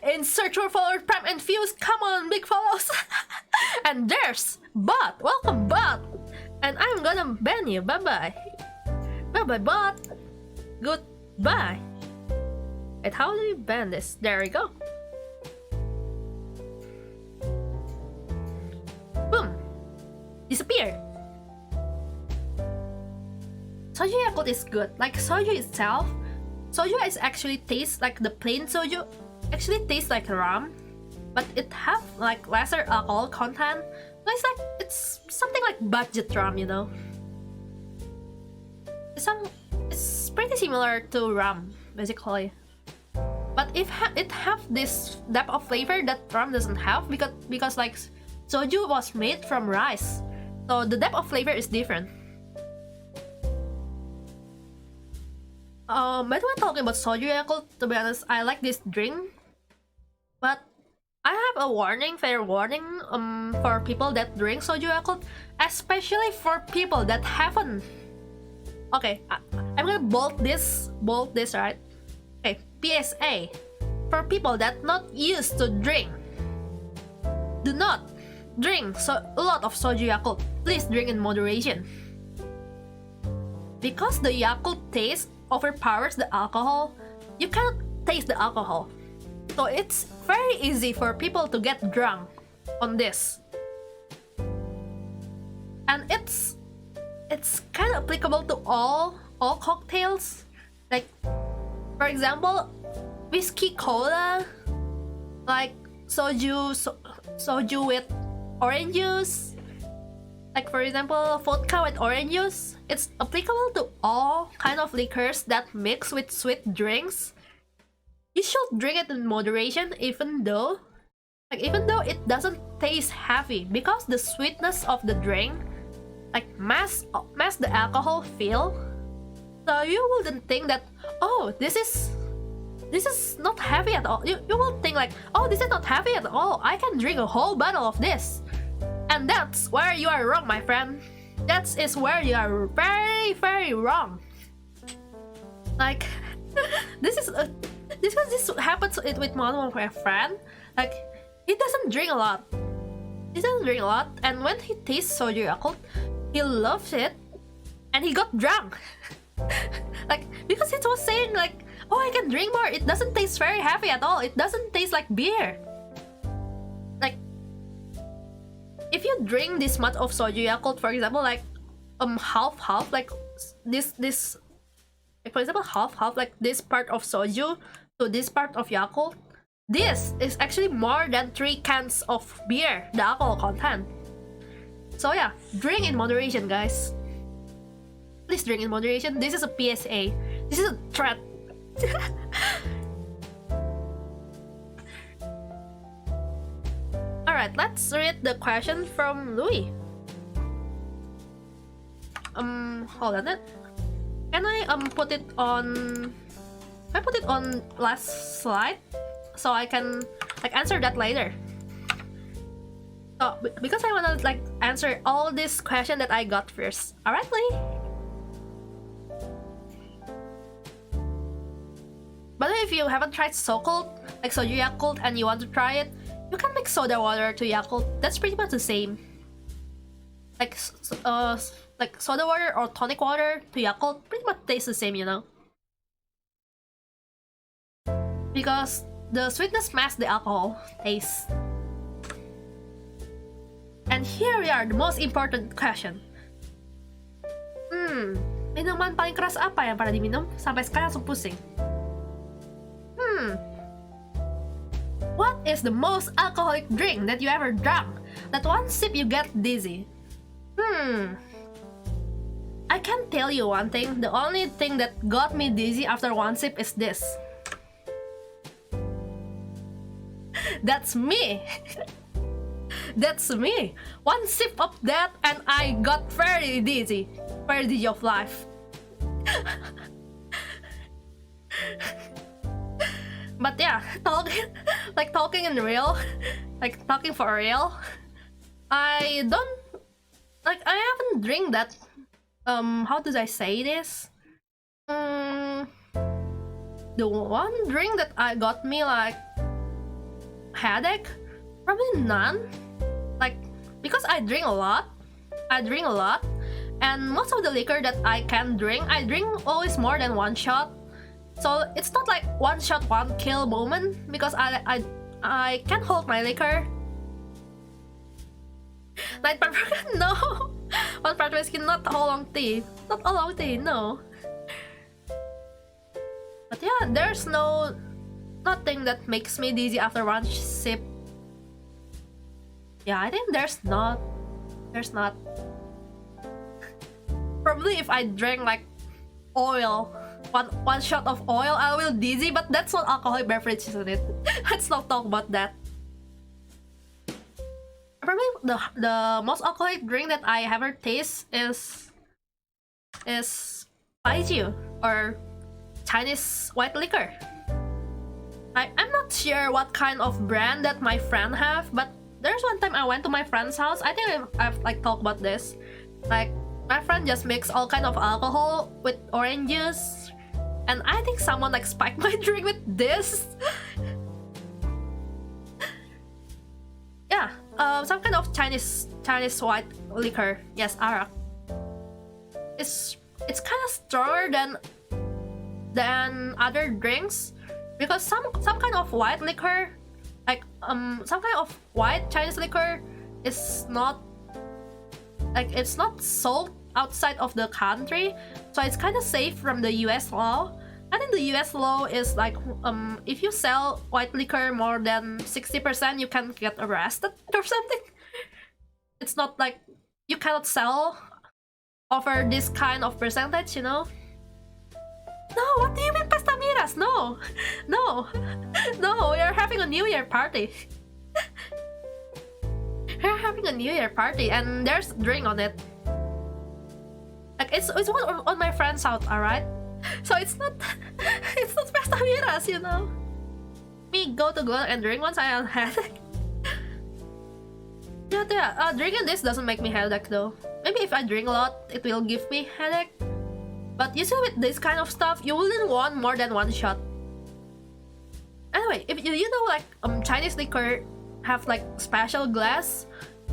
In search for followers, prime and views. Come on, big follows. And there's Bot. Welcome, Bot. And I'm gonna ban you. Bye bye. Bye bye, Bot. Goodbye. Wait, how do you ban this? There we go. Boom. Disappear. Soju Yakult is good. Like soju itself, soju is actually tastes like the plain soju. Actually tastes like rum, but it have like lesser alcohol content. So it's something like budget rum, you know. It's pretty similar to rum basically, but it have this depth of flavor that rum doesn't have because like soju was made from rice, so the depth of flavor is different. By the way, talking about soju Yakult, to be honest, I like this drink, but I have a warning, fair warning, for people that drink soju Yakult, especially for people that haven't. Okay, I'm gonna bold this, right? Okay, PSA, for people that not used to drink, do not drink a lot of soju Yakult. Please drink in moderation. Because the Yakult taste overpowers the alcohol, you cannot taste the alcohol. So it's very easy for people to get drunk on this. And it's kind of applicable to all cocktails. Like, for example, whiskey cola, like soju with orange juice. Like, for example, vodka with orange juice. It's applicable to all kind of liquors that mix with sweet drinks. You should drink it in moderation, even though it doesn't taste heavy, because the sweetness of the drink like mask the alcohol feel. So you wouldn't think that, oh, this is not heavy at all. You will think like, oh, this is not heavy at all. I can drink a whole bottle of this. And that's where you are wrong, my friend. That is where you are very, very wrong. Like, this happens with one of my friend. Like, he doesn't drink a lot. And when he tastes soju Yakult, he loves it, and he got drunk. Like, because he was saying like, oh, I can drink more. It doesn't taste very heavy at all. It doesn't taste like beer. Like, if you drink this much of soju Yakult, for example, like half, like this, like, for example, half, like this part of soju to this part of Yakult, this is actually more than 3 cans of beer, the alcohol content. So yeah, drink in moderation, guys. Please drink in moderation. This is a PSA. This is a threat. Alright, let's read the question from Louis. Hold on it. Can I put it on last slide so I can like answer that later? So because I wanna like answer all this question that I got first. Alright, Lee. But if you haven't tried Sokult, like soju Yakult, and you want to try it, you can mix soda water to Yakult. That's pretty much the same. Like soda water or tonic water to Yakult pretty much tastes the same, you know. Because the sweetness masks the alcohol taste. And here we are, the most important question. Minuman paling keras apa yang pernah diminum sampai sekarang langsung pusing? What is the most alcoholic drink that you ever drank that one sip you get dizzy? I can tell you one thing. The only thing that got me dizzy after one sip is this. That's me. That's me. One sip of that and I got very dizzy of life. But yeah, talking in real, like talking for real, I haven't drink that. How did I say this? The one drink that I got me like headache, probably none. Like, because I drink a lot, and most of the liquor that I can drink, I drink always more than one shot. So it's not like one shot, one kill moment, because I can hold my liquor. Night peppercorn, no. One part whiskey, not oolong tea, no. But yeah, there's nothing that makes me dizzy after one sip. Yeah, I think there's not. Probably if I drank like oil, one shot of oil, I will dizzy, but that's not alcoholic beverage, isn't it? Let's not talk about that. Probably the most alcoholic drink that I ever taste is baijiu, or Chinese white liquor. I'm not not sure what kind of brand that my friend have, but there's one time I went to my friend's house. I think I've like talked about this. Like my friend just mix all kind of alcohol with orange juice, and I think someone like spiked my drink with this. Yeah, some kind of Chinese white liquor. Yes, arak. It's kind of stronger than other drinks, because some kind of white liquor, like some kind of white Chinese liquor is not like, it's not sold outside of the country, so it's kind of safe from the US law. I think the US law is like, if you sell white liquor more than 60%, you can get arrested or something. It's not like you cannot sell over this kind of percentage, you know? No, what do you mean pasta miras? No, no, no, we are having a New Year party. We're having a New Year party and there's drink on it. Like it's one on my friend's house, alright? So it's not pasta miras, you know? Me go to Glen and drink once I have headache. Yeah, drinking this doesn't make me headache though. Maybe if I drink a lot, it will give me headache. But usually with this kind of stuff, you wouldn't want more than one shot. Anyway, if you know like Chinese liquor have like special glass,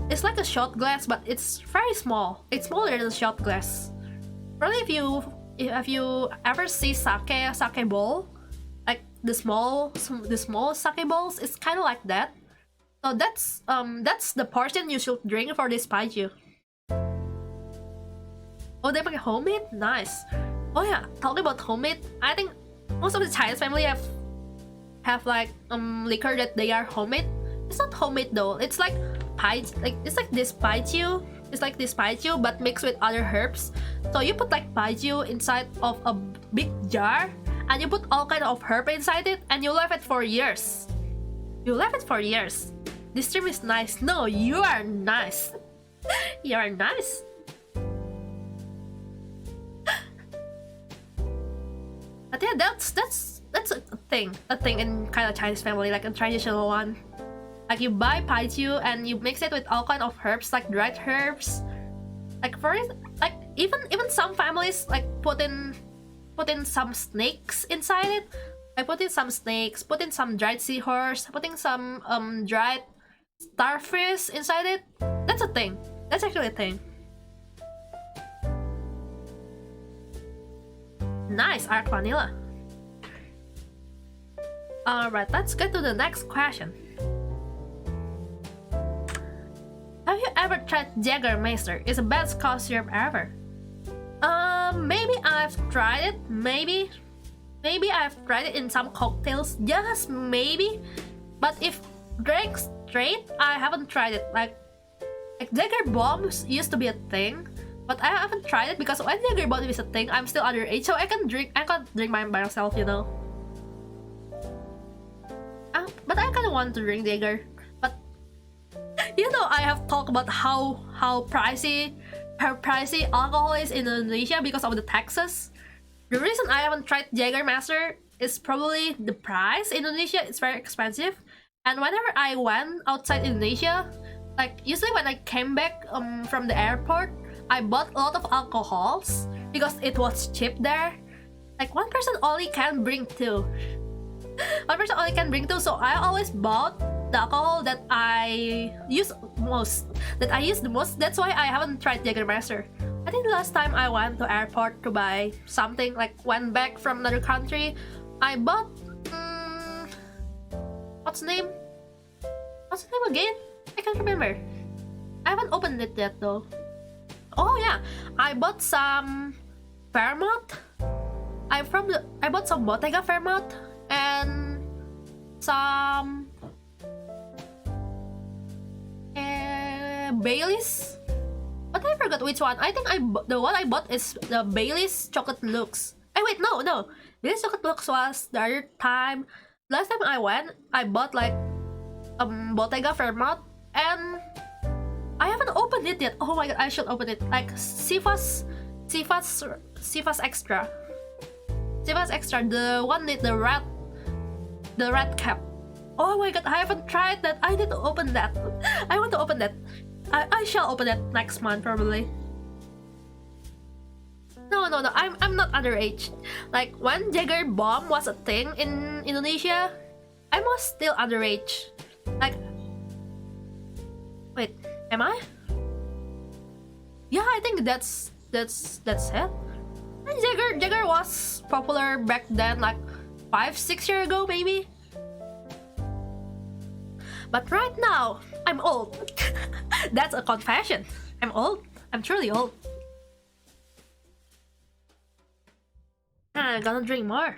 it's like a shot glass, but it's very small. It's smaller than a shot glass. Probably if you ever see sake bowl, like the small sake bowls, it's kind of like that. So that's the portion you should drink for this baijiu. Oh, they make homemade? Nice. Oh yeah, talking about homemade, I think most of the Chinese family have like liquor that they are homemade. It's not homemade though. It's like it's like this baijiu. It's like this baijiu but mixed with other herbs. So you put like baijiu inside of a big jar, and you put all kind of herb inside it, and you leave it for years. You leave it for years. This stream is nice. No, you are nice. You are nice. But yeah, that's a thing in kind of Chinese family, like a traditional one. Like you buy baijiu and you mix it with all kind of herbs, like dried herbs. Like for it, like even some families like put in some snakes inside it. I put in some snakes, put in some dried seahorse, putting some dried starfish inside it. That's a thing. That's actually a thing. Nice, Art Vanilla. Alright, let's get to the next question. Have you ever tried Jägermeister? It's the best cough syrup ever. Maybe I've tried it. Maybe I've tried it in some cocktails. Just maybe. But if drank straight, I haven't tried it. Like Jäger bombs used to be a thing, but I haven't tried it because when Jäger bomb is a thing, I'm still underage, so I can't drink by myself, you know. But I kind of want to drink Jäger. But you know, I have talked about how pricey alcohol is in Indonesia because of the taxes. The reason I haven't tried Jägermeister is probably the price. In Indonesia, it's very expensive. And whenever I went outside Indonesia, like usually when I came back from the airport, I bought a lot of alcohols because it was cheap there. Like one person only can bring two. One person only can bring two, so I always bought the alcohol that I use the most. That's why I haven't tried Jägermeister. I think the last time I went to airport to buy something, like went back from another country, I bought what's the name again? I can't remember. I haven't opened it yet though. Oh yeah, I bought some Vermouth. I bought some Bottega Vermouth and some Baileys. But I forgot which one. I think the one I bought is the Baileys Chocolate Lux. Wait, no. Baileys Chocolate Lux was the other time. Last time I went, I bought like Bottega Vermouth, and I haven't opened it yet. Oh my god, I should open it. Like Sivas Extra. Sivas Extra, the one with the red cap. Oh my god, I haven't tried that. I need to open that. I want to open that. I shall open that next month probably. No, I'm not underage. Like when Jager bomb was a thing in Indonesia, I was still underage. Like, wait, am I? Yeah, I think that's it. Jager was popular back then, like 5-6 years ago maybe. But right now, I'm old. That's a confession. I'm old. I'm truly old. I'm gonna drink more.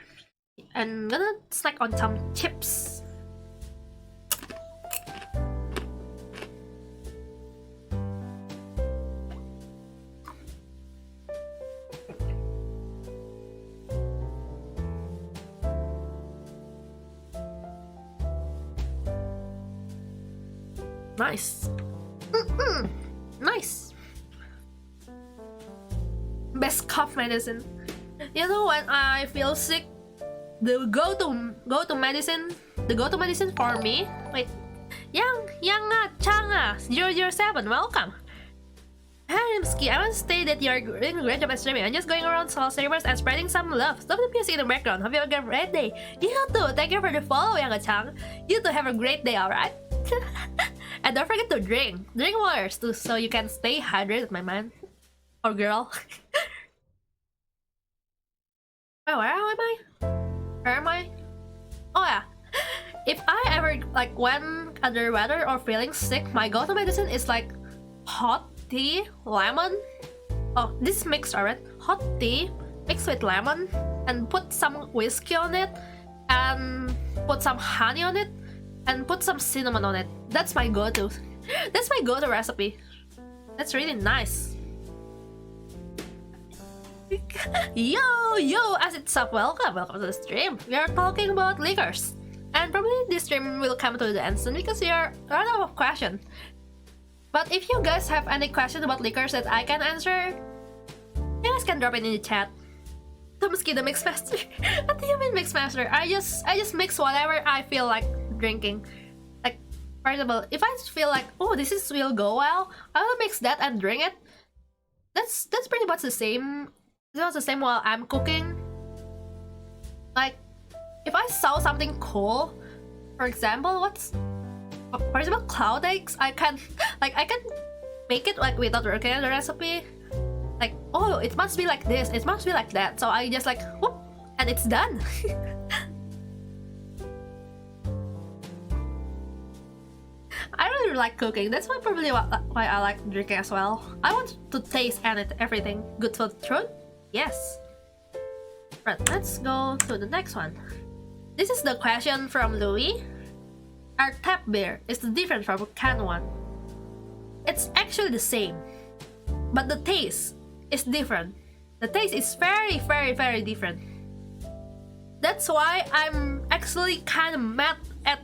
I'm gonna snack on some chips. Nice. Nice. Best cough medicine. You know, when I feel sick, the go-to medicine for me. Wait, Yang Changa 007, welcome. Hi Rumskii, I want to say that you're doing a great job at streaming. I'm just going around solo streamers and spreading some love. Stop the music in the background. Hope you have a great day. You too. Thank you for the follow, Yang Chang. You too have a great day, alright? And don't forget to drink water too, so you can stay hydrated, my man or girl. Oh, where am I? Where am I? Oh yeah. If I ever like went under weather or feeling sick, my go-to medicine is like hot tea, lemon. Oh, this is mixed, alright? Hot tea mixed with lemon and put some whiskey on it and put some honey on it and put some cinnamon on it. That's my go-to. That's my go-to recipe. That's really nice. Yo, Acid Sub, welcome to the stream. We are talking about liquors. And probably this stream will come to the end soon because we are running out of questions. But if you guys have any questions about liquors that I can answer, you guys can drop it in the chat. Rumskii the Mixmaster. What do you mean Mixmaster? I just mix whatever I feel like drinking. Like, for example, if I feel like, oh, this will go well, I will mix that and drink it. That's pretty much the same. It's the same while I'm cooking. Like, if I saw something cool, for example, cloud eggs, I can make it like without looking at the recipe. Like, oh, it must be like this, it must be like that. So I just like, whoop, and it's done. I really like cooking. That's probably why I like drinking as well. I want to taste everything. Good for the throat? Yes. Right, let's go to the next one. This is the question from Louis. Our tap beer is different from a can one. It's actually the same, but the taste is different. The taste is very, very, very different. That's why I'm actually kind of mad at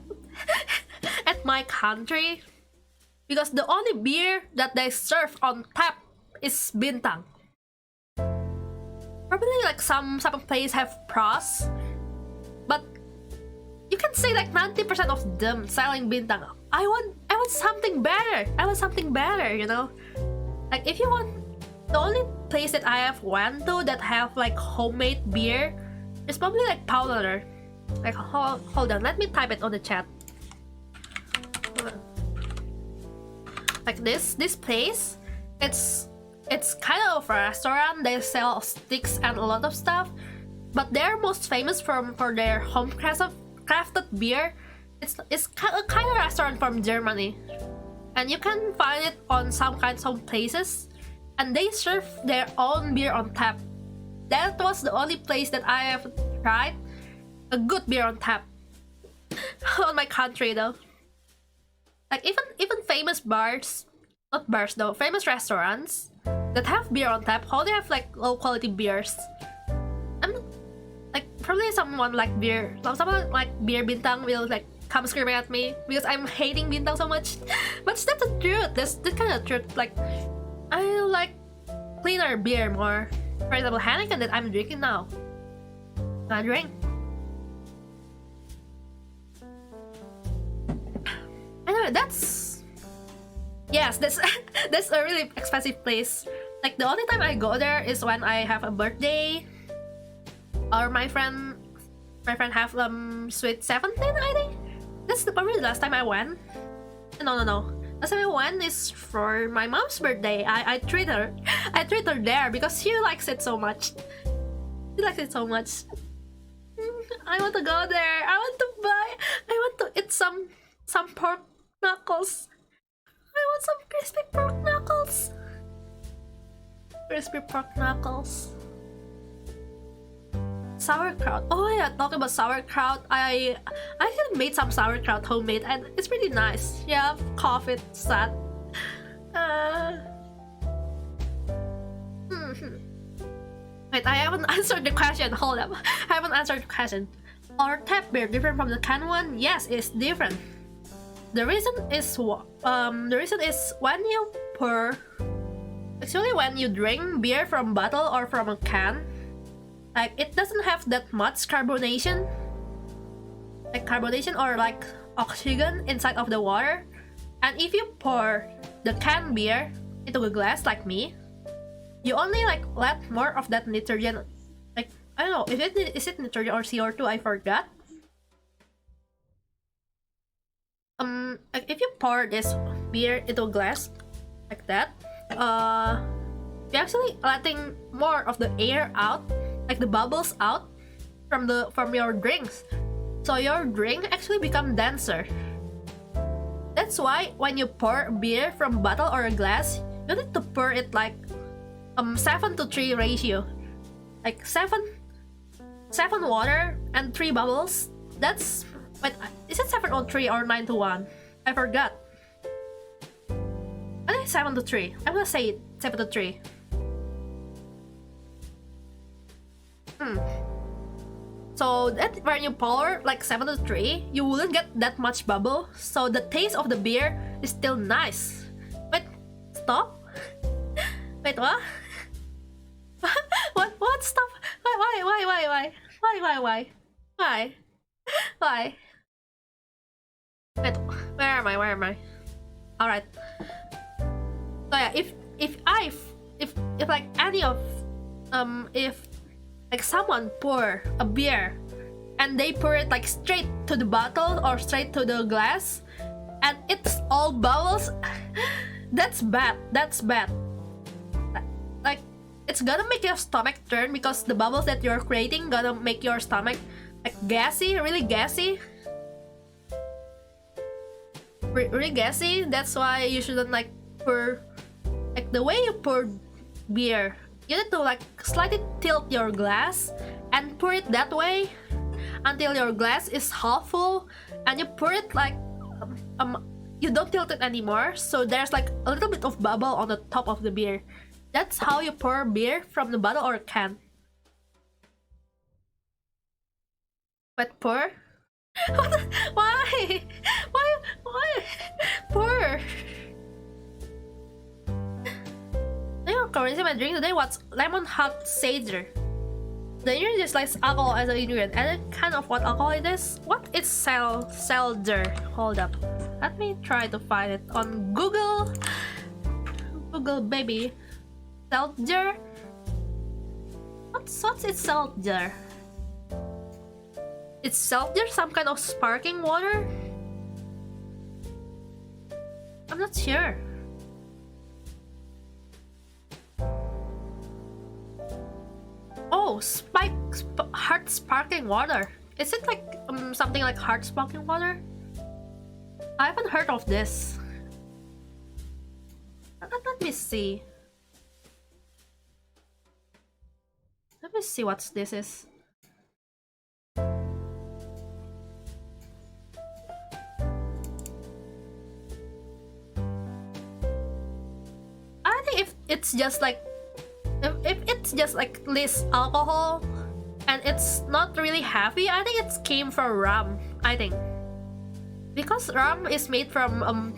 at my country, because the only beer that they serve on tap is Bintang. Probably like some places have pros, but you can say like 90% of them selling Bintang. I want something better. I want something better, you know? Like if you want, the only place that I have went to that have like homemade beer is probably like Powder. Like hold on, let me type it on the chat. Like this place, it's kind of a restaurant. They sell sticks and a lot of stuff, but they're most famous for their home crafted beer. It's kind of restaurant from Germany, and you can find it on some places, and they serve their own beer on tap. That was the only place that I have tried a good beer on tap. On my country though. Like even famous bars, not bars though, famous restaurants that have beer on tap, how they have like low quality beers. I'm like probably someone like beer Bintang will like come screaming at me because I'm hating Bintang so much. But that's the truth. That's the kind of truth. Like I like cleaner beer more. For example, Heineken that I'm drinking now. I drink. That's yes, that's that's a really expensive place. Like the only time I go there is when I have a birthday, or my friend have sweet 17. I think that's probably the last time I went. No. Last time I went is for my mom's birthday. I treat her there because she likes it so much. She likes it so much. I want to go there. I want to eat some pork knuckles. I want some crispy pork knuckles. Crispy pork knuckles. Sauerkraut. Oh yeah, talking about sauerkraut. I actually made some sauerkraut homemade and it's pretty nice. Yeah, coffee, sad. Wait, I haven't answered the question. Hold up. I haven't answered the question. Are tap beer different from the can one? Yes, it's different. The reason is when you pour. Actually, when you drink beer from bottle or from a can, like it doesn't have that much carbonation, or like oxygen inside of the water. And if you pour the canned beer into a glass like me, you only like let more of that nitrogen. Like I don't know if is it nitrogen or CO2. I forgot. Like if you pour this beer into a glass like that, you're actually letting more of the air out, like the bubbles out from your drinks. So your drink actually become denser. That's why when you pour beer from bottle or a glass, you need to pour it like 7-to-3 ratio. Like 7 water and 3 bubbles. That's wait, is it 7-to-3 or 9-to-1? I forgot. I think 7-to-3. I'm gonna say 7-to-3. So that when you pour like 7-to-3, you wouldn't get that much bubble. So the taste of the beer is still nice. Wait, stop. Wait, what? What? Stop. Why? Why? Wait, where am I? Alright. So yeah, if like any of if like someone pour a beer and they pour it like straight to the bottle or straight to the glass and it's all bubbles, that's bad. Like it's gonna make your stomach turn because the bubbles that you're creating gonna make your stomach like gassy, really gassy. Really gassy. That's why you shouldn't like pour, like the way you pour beer, you need to like slightly tilt your glass and pour it that way until your glass is half full, and you pour it like you don't tilt it anymore, so there's like a little bit of bubble on the top of the beer. That's how you pour beer from the bottle or can. But pour? Why? Pour. Currently my drink today was lemon hot cider. The ingredient is like alcohol as an ingredient. And kind of what alcohol it is? What is cider? Hold up. Let me try to find it on Google. Google baby. Cider? What's it cider? Is cider some kind of sparkling water? I'm not sure. Oh, hard sparkling water. Is it like something like hard sparkling water? I haven't heard of this. Let me see. Let me see what this is. I think if it's just like if it's just like less alcohol and it's not really heavy, I think it came from rum. I think because rum is made from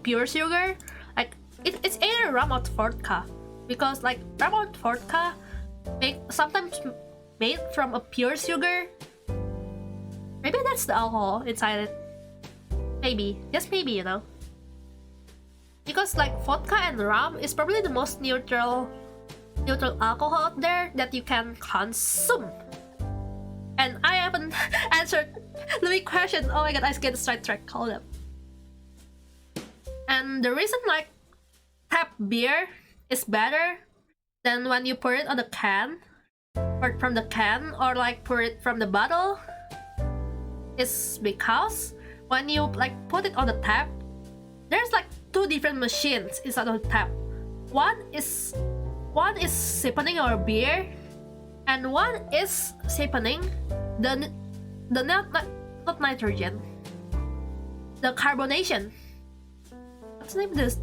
pure sugar. Like it's either rum or vodka, because like rum or vodka sometimes made from a pure sugar. Maybe that's the alcohol inside it. Maybe, just maybe, you know. Because like vodka and rum is probably the most neutral alcohol out there that you can consume. And I haven't answered the big question. Oh my god, I get sidetracked. Hold up. And the reason like tap beer is better than when you pour it on the can, or from the can, or like pour it from the bottle, is because when you like put it on the tap, there's like two different machines inside of the tap. One is sipping your beer, and one is sipping the not nitrogen, the carbonation. What's the name of this?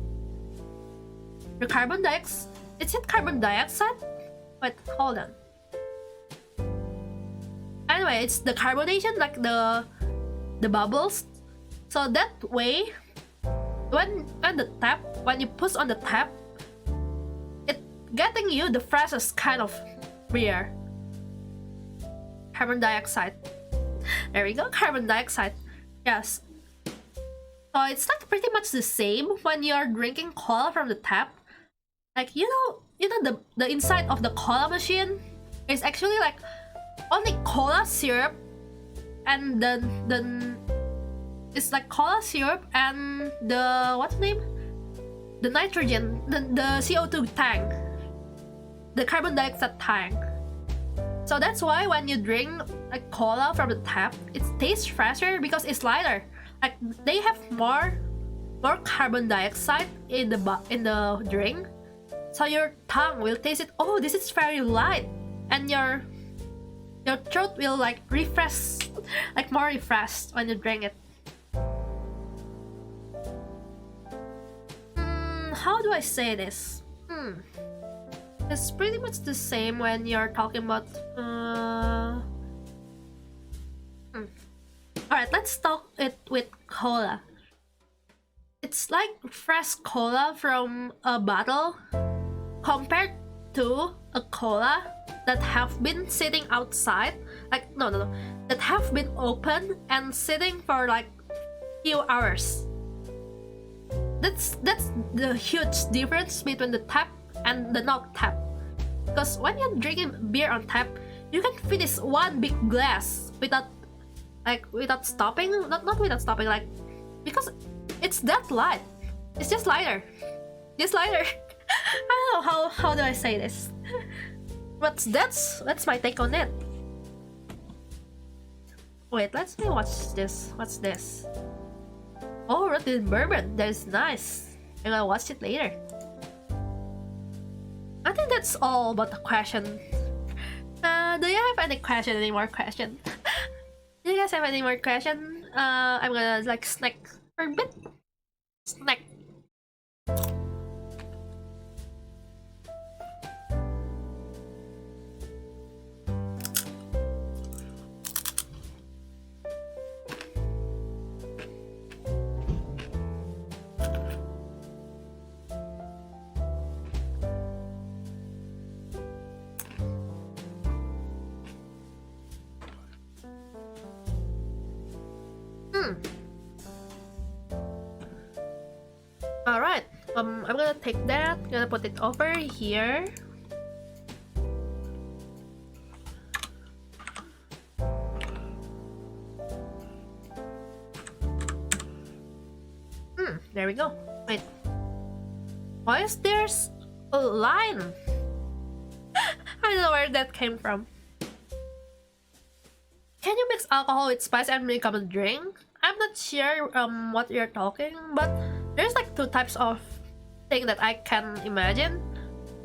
The carbon dioxide. Is it carbon dioxide? Wait, hold on. Anyway, it's the carbonation, like the bubbles. So that way, when you push on the tap, it getting you the freshest kind of beer. Carbon dioxide. There we go, carbon dioxide. Yes. So it's like pretty much the same when you're drinking cola from the tap. Like you know the inside of the cola machine is actually like only cola syrup, and then it's like cola syrup and the what's the name? The nitrogen, the CO2 tank, the carbon dioxide tank. So that's why when you drink like cola from the tap, it tastes fresher because it's lighter. Like they have more carbon dioxide in the drink, so your tongue will taste it. Oh, this is very light, and your throat will like refresh, like more refreshed when you drink it. How do I say this? It's pretty much the same when you're talking about. Alright, let's talk it with cola. It's like fresh cola from a bottle compared to a cola that have been sitting outside. Like no, that have been open and sitting for like few hours. That's the huge difference between the tap and the not tap. Because when you're drinking beer on tap, you can finish one big glass without stopping. Not without stopping, like because it's that light. It's just lighter. Just lighter. I don't know how do I say this. But that's my take on it. Wait, let's see what's this. What's this? Oh, rooted bourbon. That is nice. I'm gonna watch it later. I think that's all about the question. Do you have any more question? Do you guys have any more question? I'm gonna like snack for a bit. Snack. Alright, I'm gonna take that, gonna put it over here. There we go. Wait. Why is there a line? I don't know where that came from. Can you mix alcohol with spice and become a drink? I'm not sure what you're talking, but there's like two types of thing that I can imagine.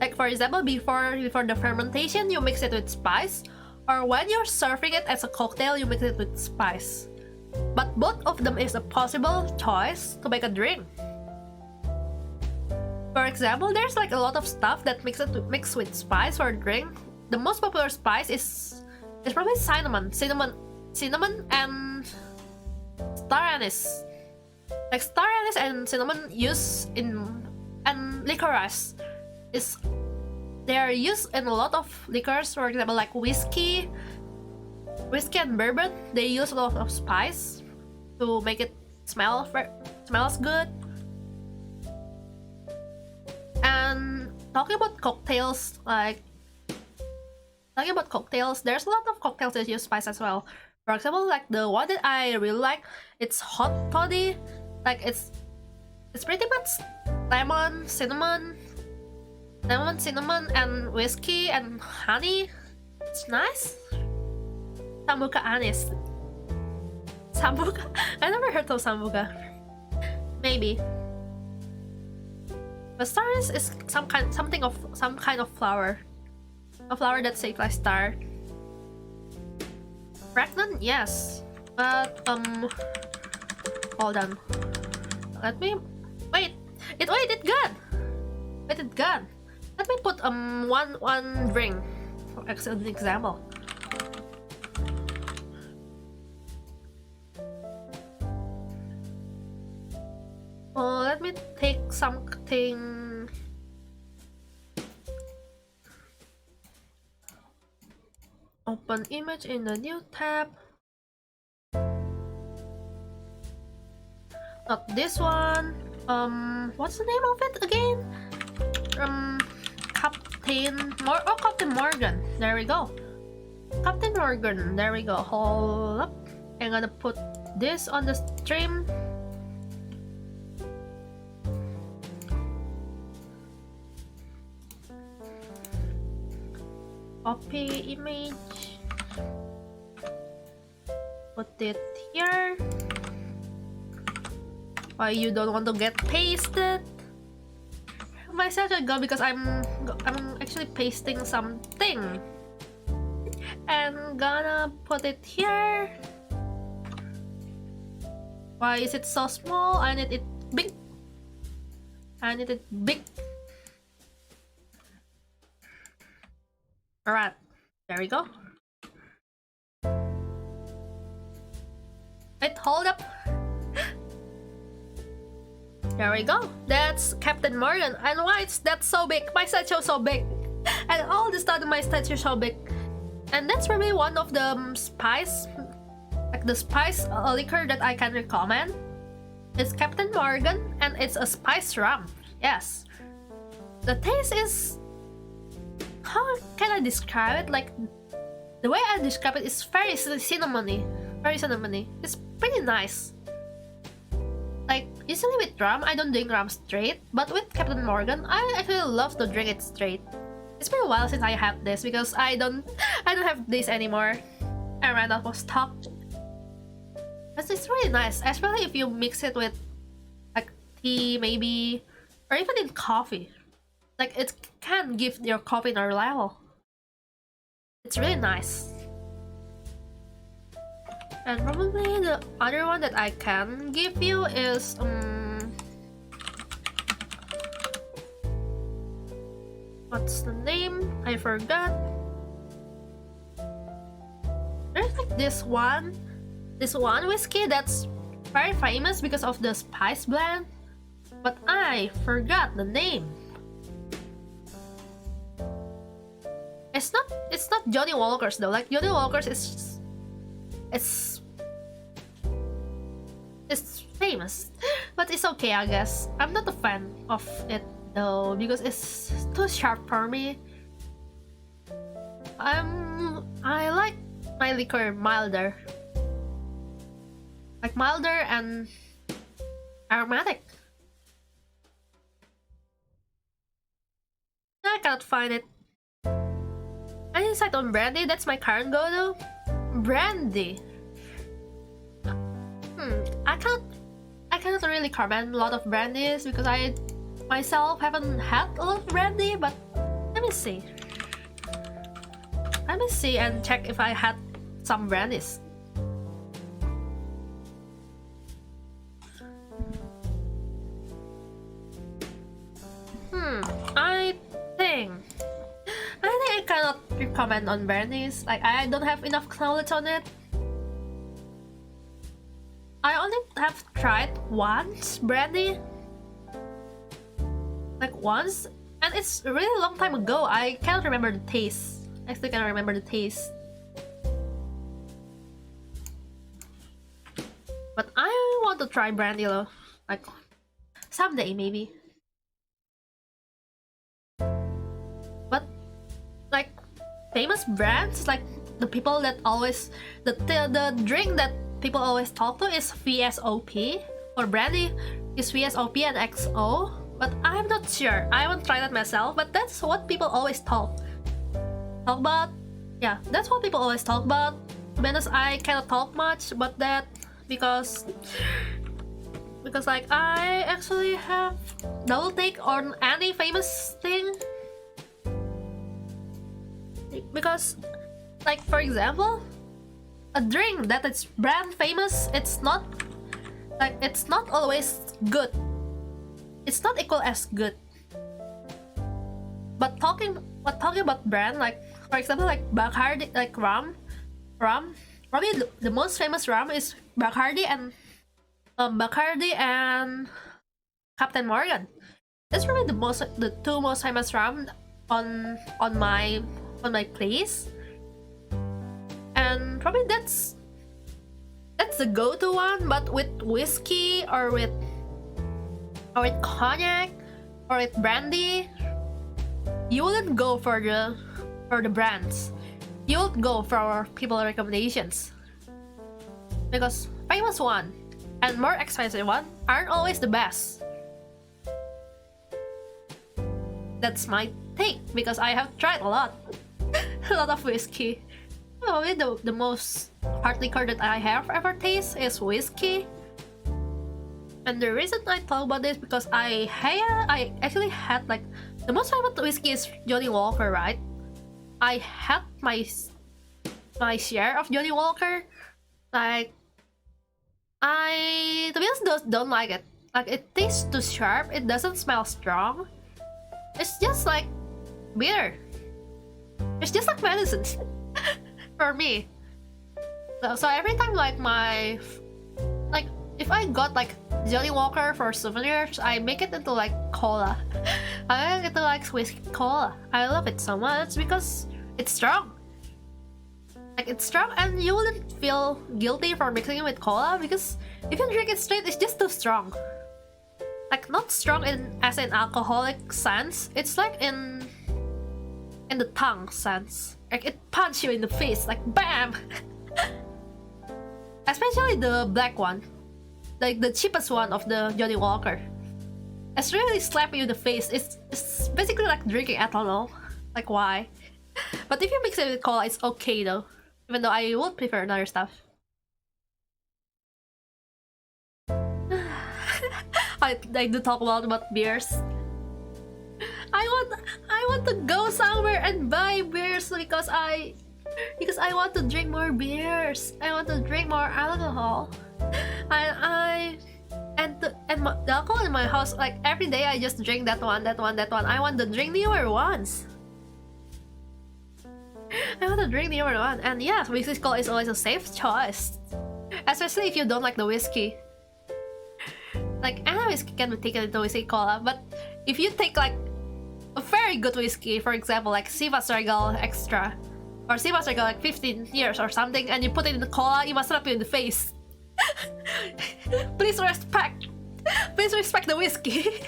Like for example, before the fermentation, you mix it with spice, or when you're serving it as a cocktail, you mix it with spice. But both of them is a possible choice to make a drink. For example, there's like a lot of stuff that mix with spice for a drink. The most popular spice is probably cinnamon and star anise. Like star anise and cinnamon used and licorice they are used in a lot of liquors. For example, like whiskey and bourbon, they use a lot of spice to make it smells good. And talking about cocktails, there's a lot of cocktails that use spice as well. For example, like the one that I really like, it's hot toddy. Like it's pretty much lemon, cinnamon, and whiskey and honey. It's nice. Sambuca anise. Sambuca? I never heard of sambuca. Maybe. But star anise is some kind of flower. A flower that's shaped like star. Pregnant? Yes. But hold on. Let me wait. It's good. Wait, it's good. Let me put one ring for an example. Let me take something. Open image in the new tab. Not this one. What's the name of it again? Captain Morgan. There we go. Captain Morgan. There we go. Hold up. I'm gonna put this on the stream. Copy image. Put it here. Why you don't want to get pasted? My such a go because I'm actually pasting something. And gonna put it here. Why is it so small? I need it big. Alright, there we go. Wait, hold up. There we go. That's Captain Morgan. And why is that so big? My statue so big. And all the stuff in my statue so big. And that's probably one of the spice, like the spice liquor that I can recommend. It's Captain Morgan and it's a spice rum. Yes. The taste is... How can I describe it? Like, the way I describe it is very cinnamony. It's pretty nice. Like, usually with rum, I don't drink rum straight, but with Captain Morgan, I actually love to drink it straight. It's been a while since I had this because I don't have this anymore. I ran out of stock. But it's really nice, especially if you mix it with like tea maybe, or even in coffee. Like, it can give your coffee another level. It's really nice. And probably the other one that I can give you is what's the name? I forgot. There's like this one whiskey that's very famous because of the spice blend, but I forgot the name. It's not Johnny Walker's though. Like, Johnny Walker's it's famous, but it's okay, I guess. I'm not a fan of it though because it's too sharp for me. I like my liquor milder, like milder and aromatic. I cannot find it. I decide on brandy. That's my current go-to. Brandy. I cannot really recommend a lot of brandies because I myself haven't had a lot of brandy. But let me see. Let me see and check if I had some brandies. I cannot recommend on brandies. Like, I don't have enough knowledge on it. I only have tried once brandy. Like once, and it's a really long time ago. I cannot remember the taste. I still cannot remember the taste. But I want want to try brandy though, like someday maybe. But like famous brands, like the people that always the drink that people always talk to is VSOP, or brandy is VSOP and XO. But I'm not sure. I haven't tried that myself. But that's what people always talk about. Yeah, that's what people always talk about. To be honest, I cannot talk much about that because like I actually have double take on any famous thing. Because like for example, a drink that is brand famous, it's not always good. It's not equal as good. But talking about brand, like for example, like Bacardi, like rum. Probably the most famous rum is Bacardi and Captain Morgan. That's probably the two most famous rum on my place. And probably that's the go-to one. But with whiskey or with cognac or with brandy, you wouldn't go for the brands. You would go for people recommendations, because famous one and more expensive one aren't always the best. That's my take, because I have tried a lot of whiskey. Probably the most hard liquor that I have ever tasted is whiskey. And the reason I talk about this because I actually had like the most famous whiskey is Johnny Walker, right? I had my share of Johnny Walker. Like I, to be honest, don't like it. Like it tastes too sharp. It doesn't smell strong. It's just like beer. It's just like medicine for me. So every time like if I got like Johnny Walker for souvenirs, I make it into like cola. I make it into like whiskey cola. I love it so much because it's strong. Like it's strong, and you wouldn't feel guilty for mixing it with cola, because if you drink it straight, it's just too strong. Like not strong as in alcoholic sense. It's like in the tongue sense. Like it punches you in the face, like BAM! Especially the black one. Like the cheapest one of the Johnny Walker. It's really slapping you in the face. It's basically like drinking ethanol. Like why? But if you mix it with cola, it's okay though. Even though I would prefer other stuff. I do talk a lot about beers. I want to go somewhere and buy beers because I want to drink more beers. I want to drink more alcohol. And the alcohol in my house, like every day I just drink that one. I want to drink newer ones. I want to drink newer one. And yeah, whiskey cola is always a safe choice, especially if you don't like the whiskey. Like any whiskey can be taken into whiskey cola, but if you take like a very good whiskey, for example, like Chivas Regal Extra or Chivas Regal like 15 years or something, and you put it in the cola, you must slap you in the face. Please respect the whiskey.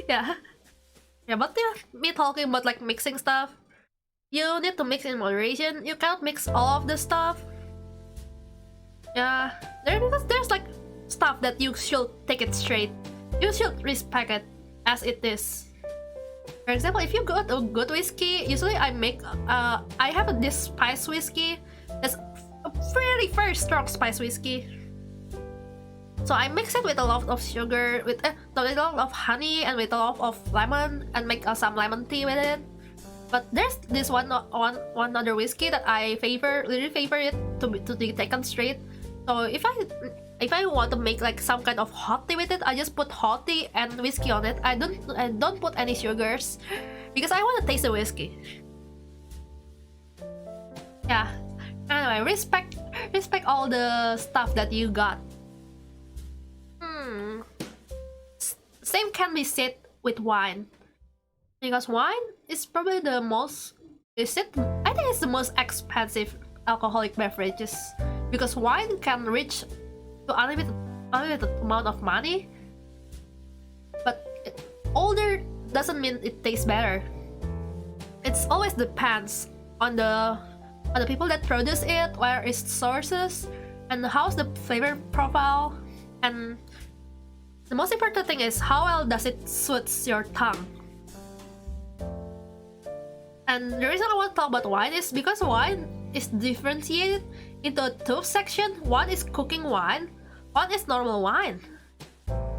Yeah, but yeah, me talking about like mixing stuff, you need to mix in moderation. You cannot mix all of the stuff. Yeah, because there's like stuff that you should take it straight. You should respect it as it is. For example, if you got a good whiskey, usually I have this spice whiskey. It's a very strong spice whiskey. So I mix it with a lot of sugar, with a lot of honey, and with a lot of lemon, and make some lemon tea with it. But there's this one other whiskey that I really favor it to be taken straight. So if I want to make like some kind of hot tea with it, I just put hot tea and whiskey on it. I don't put any sugars because I want to taste the whiskey. Yeah. Anyway, respect all the stuff that you got. Same can be said with wine, because wine is probably the most. I think it's the most expensive alcoholic beverages. because wine can reach to unlimited amount of money, but older doesn't mean it tastes better. It's always depends on the people that produce it, where its sources, and how's the flavor profile, and the most important thing is how well does it suits your tongue. And the reason I want to talk about wine is because wine is differentiated into two sections. One is cooking wine, one is normal wine.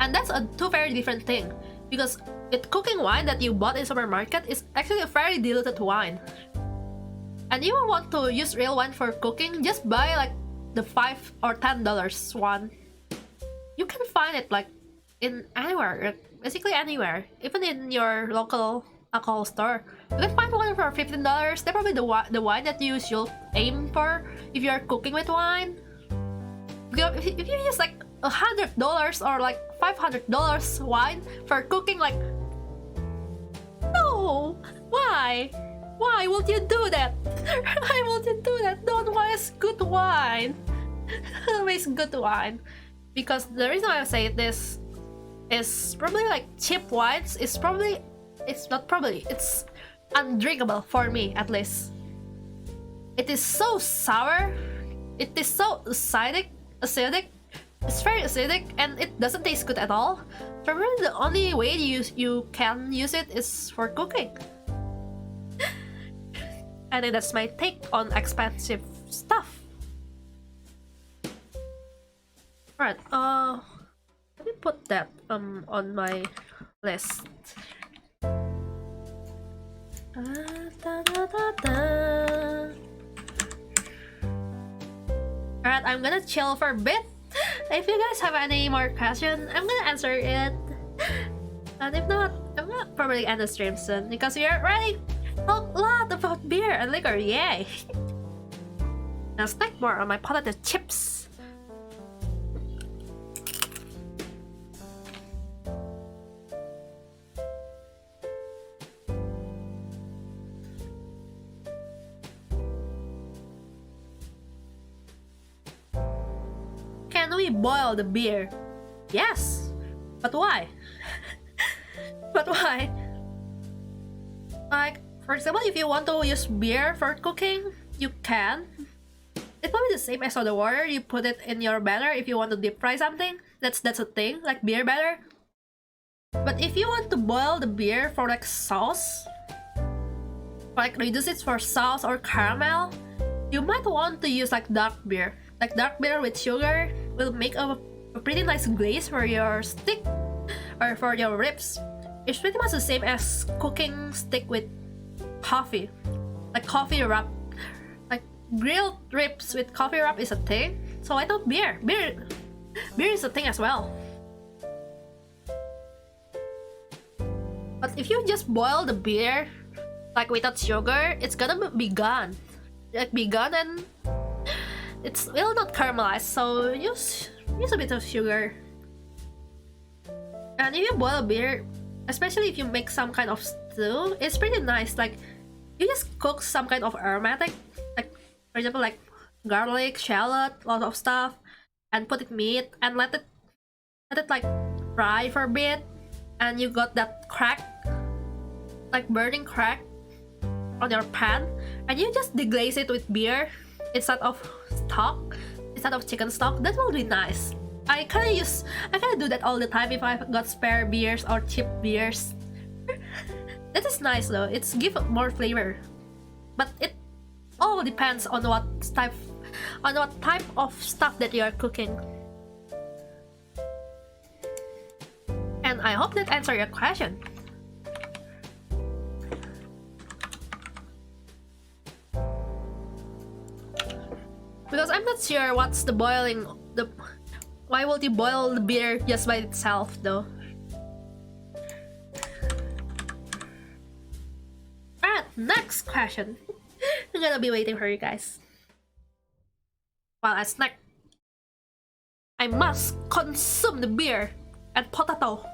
And that's two very different things. Because with cooking wine that you bought in supermarket is actually a very diluted wine. And you want to use real wine for cooking, just buy like the $5 or $10 one. You can find it like in anywhere, basically anywhere, even in your local alcohol store. You can find one for $15. That's probably the wine that you should aim for if you're cooking with wine. Because if you use like $100 or like $500 wine for cooking, like, no, why would you do that? Why would you do that? Don't waste good wine. Don't waste good wine. Because the reason I say this is probably like cheap wines is it's undrinkable for me, at least. It is so sour, it is so acidic, it's very acidic, and it doesn't taste good at all. So really the only way you can use it is for cooking. I think that's my take on expensive stuff. Alright, let me put that on my list. Alright, I'm gonna chill for a bit. If you guys have any more questions, I'm gonna answer it. And if not, I'm gonna probably end the stream soon because we are already talk a lot about beer and liquor, yay! Now snack more on my potato chips. Can we boil the beer? Yes! But why? But why? Like, for example, if you want to use beer for cooking, you can. It's probably the same as soda water. You put it in your batter if you want to deep fry something. That's a thing, like beer batter. But if you want to boil the beer for like sauce, like reduce it for sauce or caramel, you might want to use like dark beer. Like dark beer with sugar will make a pretty nice glaze for your steak or for your ribs. It's pretty much the same as cooking steak with coffee. Like coffee wrap. Like grilled ribs with coffee wrap is a thing. So I thought beer is a thing as well. But if you just boil the beer like without sugar, it's gonna be gone. Like be gone, and it will not caramelize, so use a bit of sugar. And if you boil beer, especially if you make some kind of stew, it's pretty nice. Like you just cook some kind of aromatic, like for example like garlic, shallot, a lot of stuff, and put it meat and let it like fry for a bit, and you got that crack, like burning crack on your pan, and you just deglaze it with beer instead of stock, instead of chicken stock. That will be nice. I kinda do that all the time if I've got spare beers or cheap beers. That is nice though. It's give more flavor, but it all depends on what type of stuff that you are cooking. And I hope that answered your question. Because I'm not sure what's the boiling. Why would you boil the beer just by itself though? Alright, next question. I'm gonna be waiting for you guys. While I snack, I must consume the beer and potato.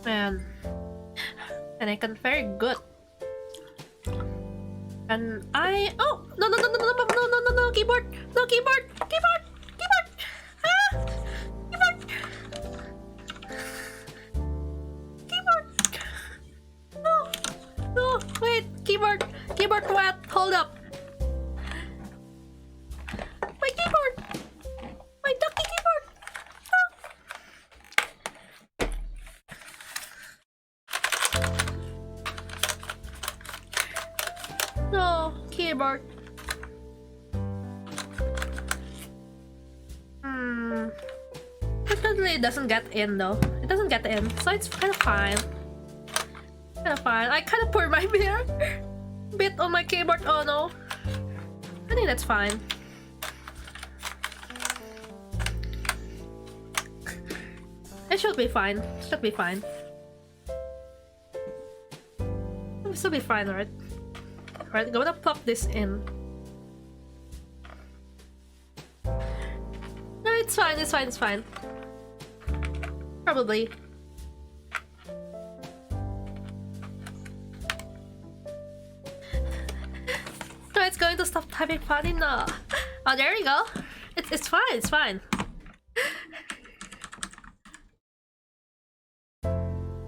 and I can very good. And I no keyboard, no keyboard, keyboard, keyboard, keyboard, keyboard. No, wait, keyboard what? Hold up. My keyboard, my ducky keyboard. No, keyboard. Definitely doesn't get in though. It doesn't get in, so it's kind of fine. I kind of poured my beer bit on my keyboard. Oh no. I think that's fine. It should be fine. Should be fine. It should be fine, right? Alright, gonna plug this in. No, it's fine, it's fine, it's fine. Probably. No, it's going to stop typing funny. No. Oh, there you go. It's fine, it's fine.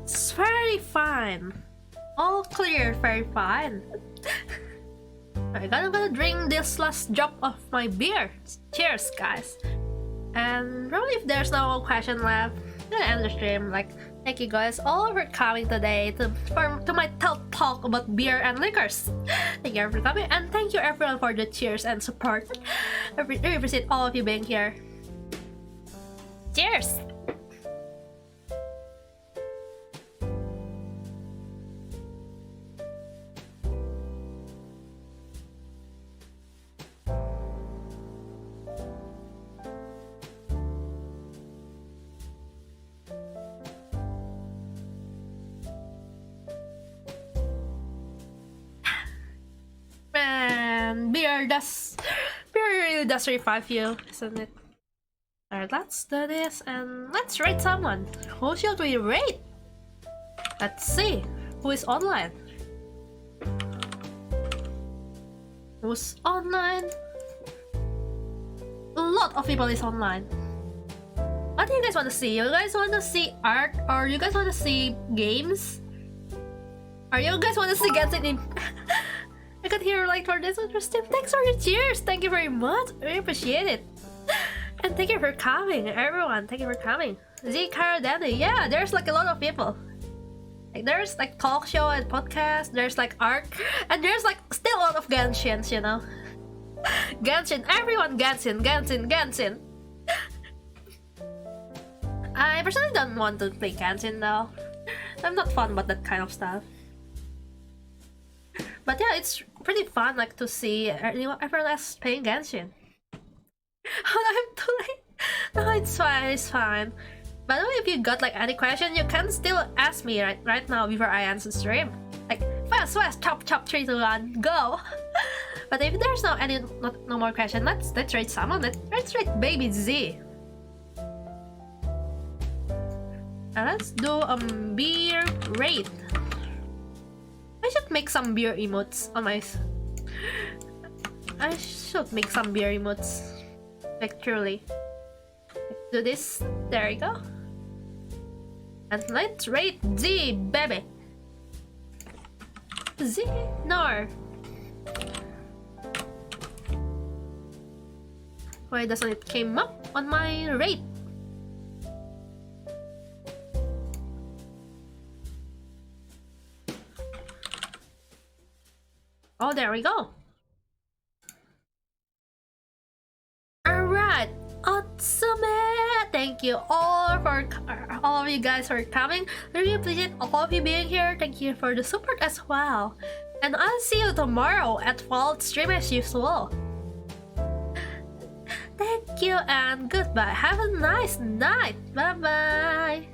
It's very fine. All clear, very fine. I'm gonna drink this last drop of my beer. Cheers, guys. And probably if there's no question left, I'm gonna end the stream. Like, thank you guys all for coming today to my talk about beer and liquors. Thank you for coming, and thank you everyone for the cheers and support. I really appreciate all of you being here. Cheers! Man, beer really does revive you, isn't it? Alright, let's do this and let's rate someone. Who should we rate? Let's see. Who is online? Who's online? A lot of people is online. What do you guys want to see? You guys want to see art, or you guys want to see games? Or you guys want to see Genshin Impact? I could hear like for this interesting. Thanks for your cheers. Thank you very much. I really appreciate it. And thank you for coming, everyone. Thank you for coming. Z Danny. Yeah, there's like a lot of people. Like there's like talk show and podcast. There's like art, and there's like still a lot of Genshins, you know. Genshin, everyone Genshin. I personally don't want to play Genshin though. I'm not fun about that kind of stuff. But yeah, it's pretty fun like to see everyone else playing Genshin. I'm too late. No, it's fine. By the way, if you got like any question, you can still ask me right now before I answer stream. Like fast, chop, 3, 2, 1, go. But if there's no more question, let's rate someone. Let's rate Baby Z. Now let's do beer rate. I should make some beer emotes on my. I should make some beer emotes. Like truly. Do this. There you go. And let's rate Z, baby. Z, no. Why doesn't it came up on my rate? Oh, there we go. Alright, awesome! Thank you all of you guys for coming. Really appreciate all of you being here. Thank you for the support as well. And I'll see you tomorrow at 12 stream as usual. Thank you and goodbye. Have a nice night. Bye bye.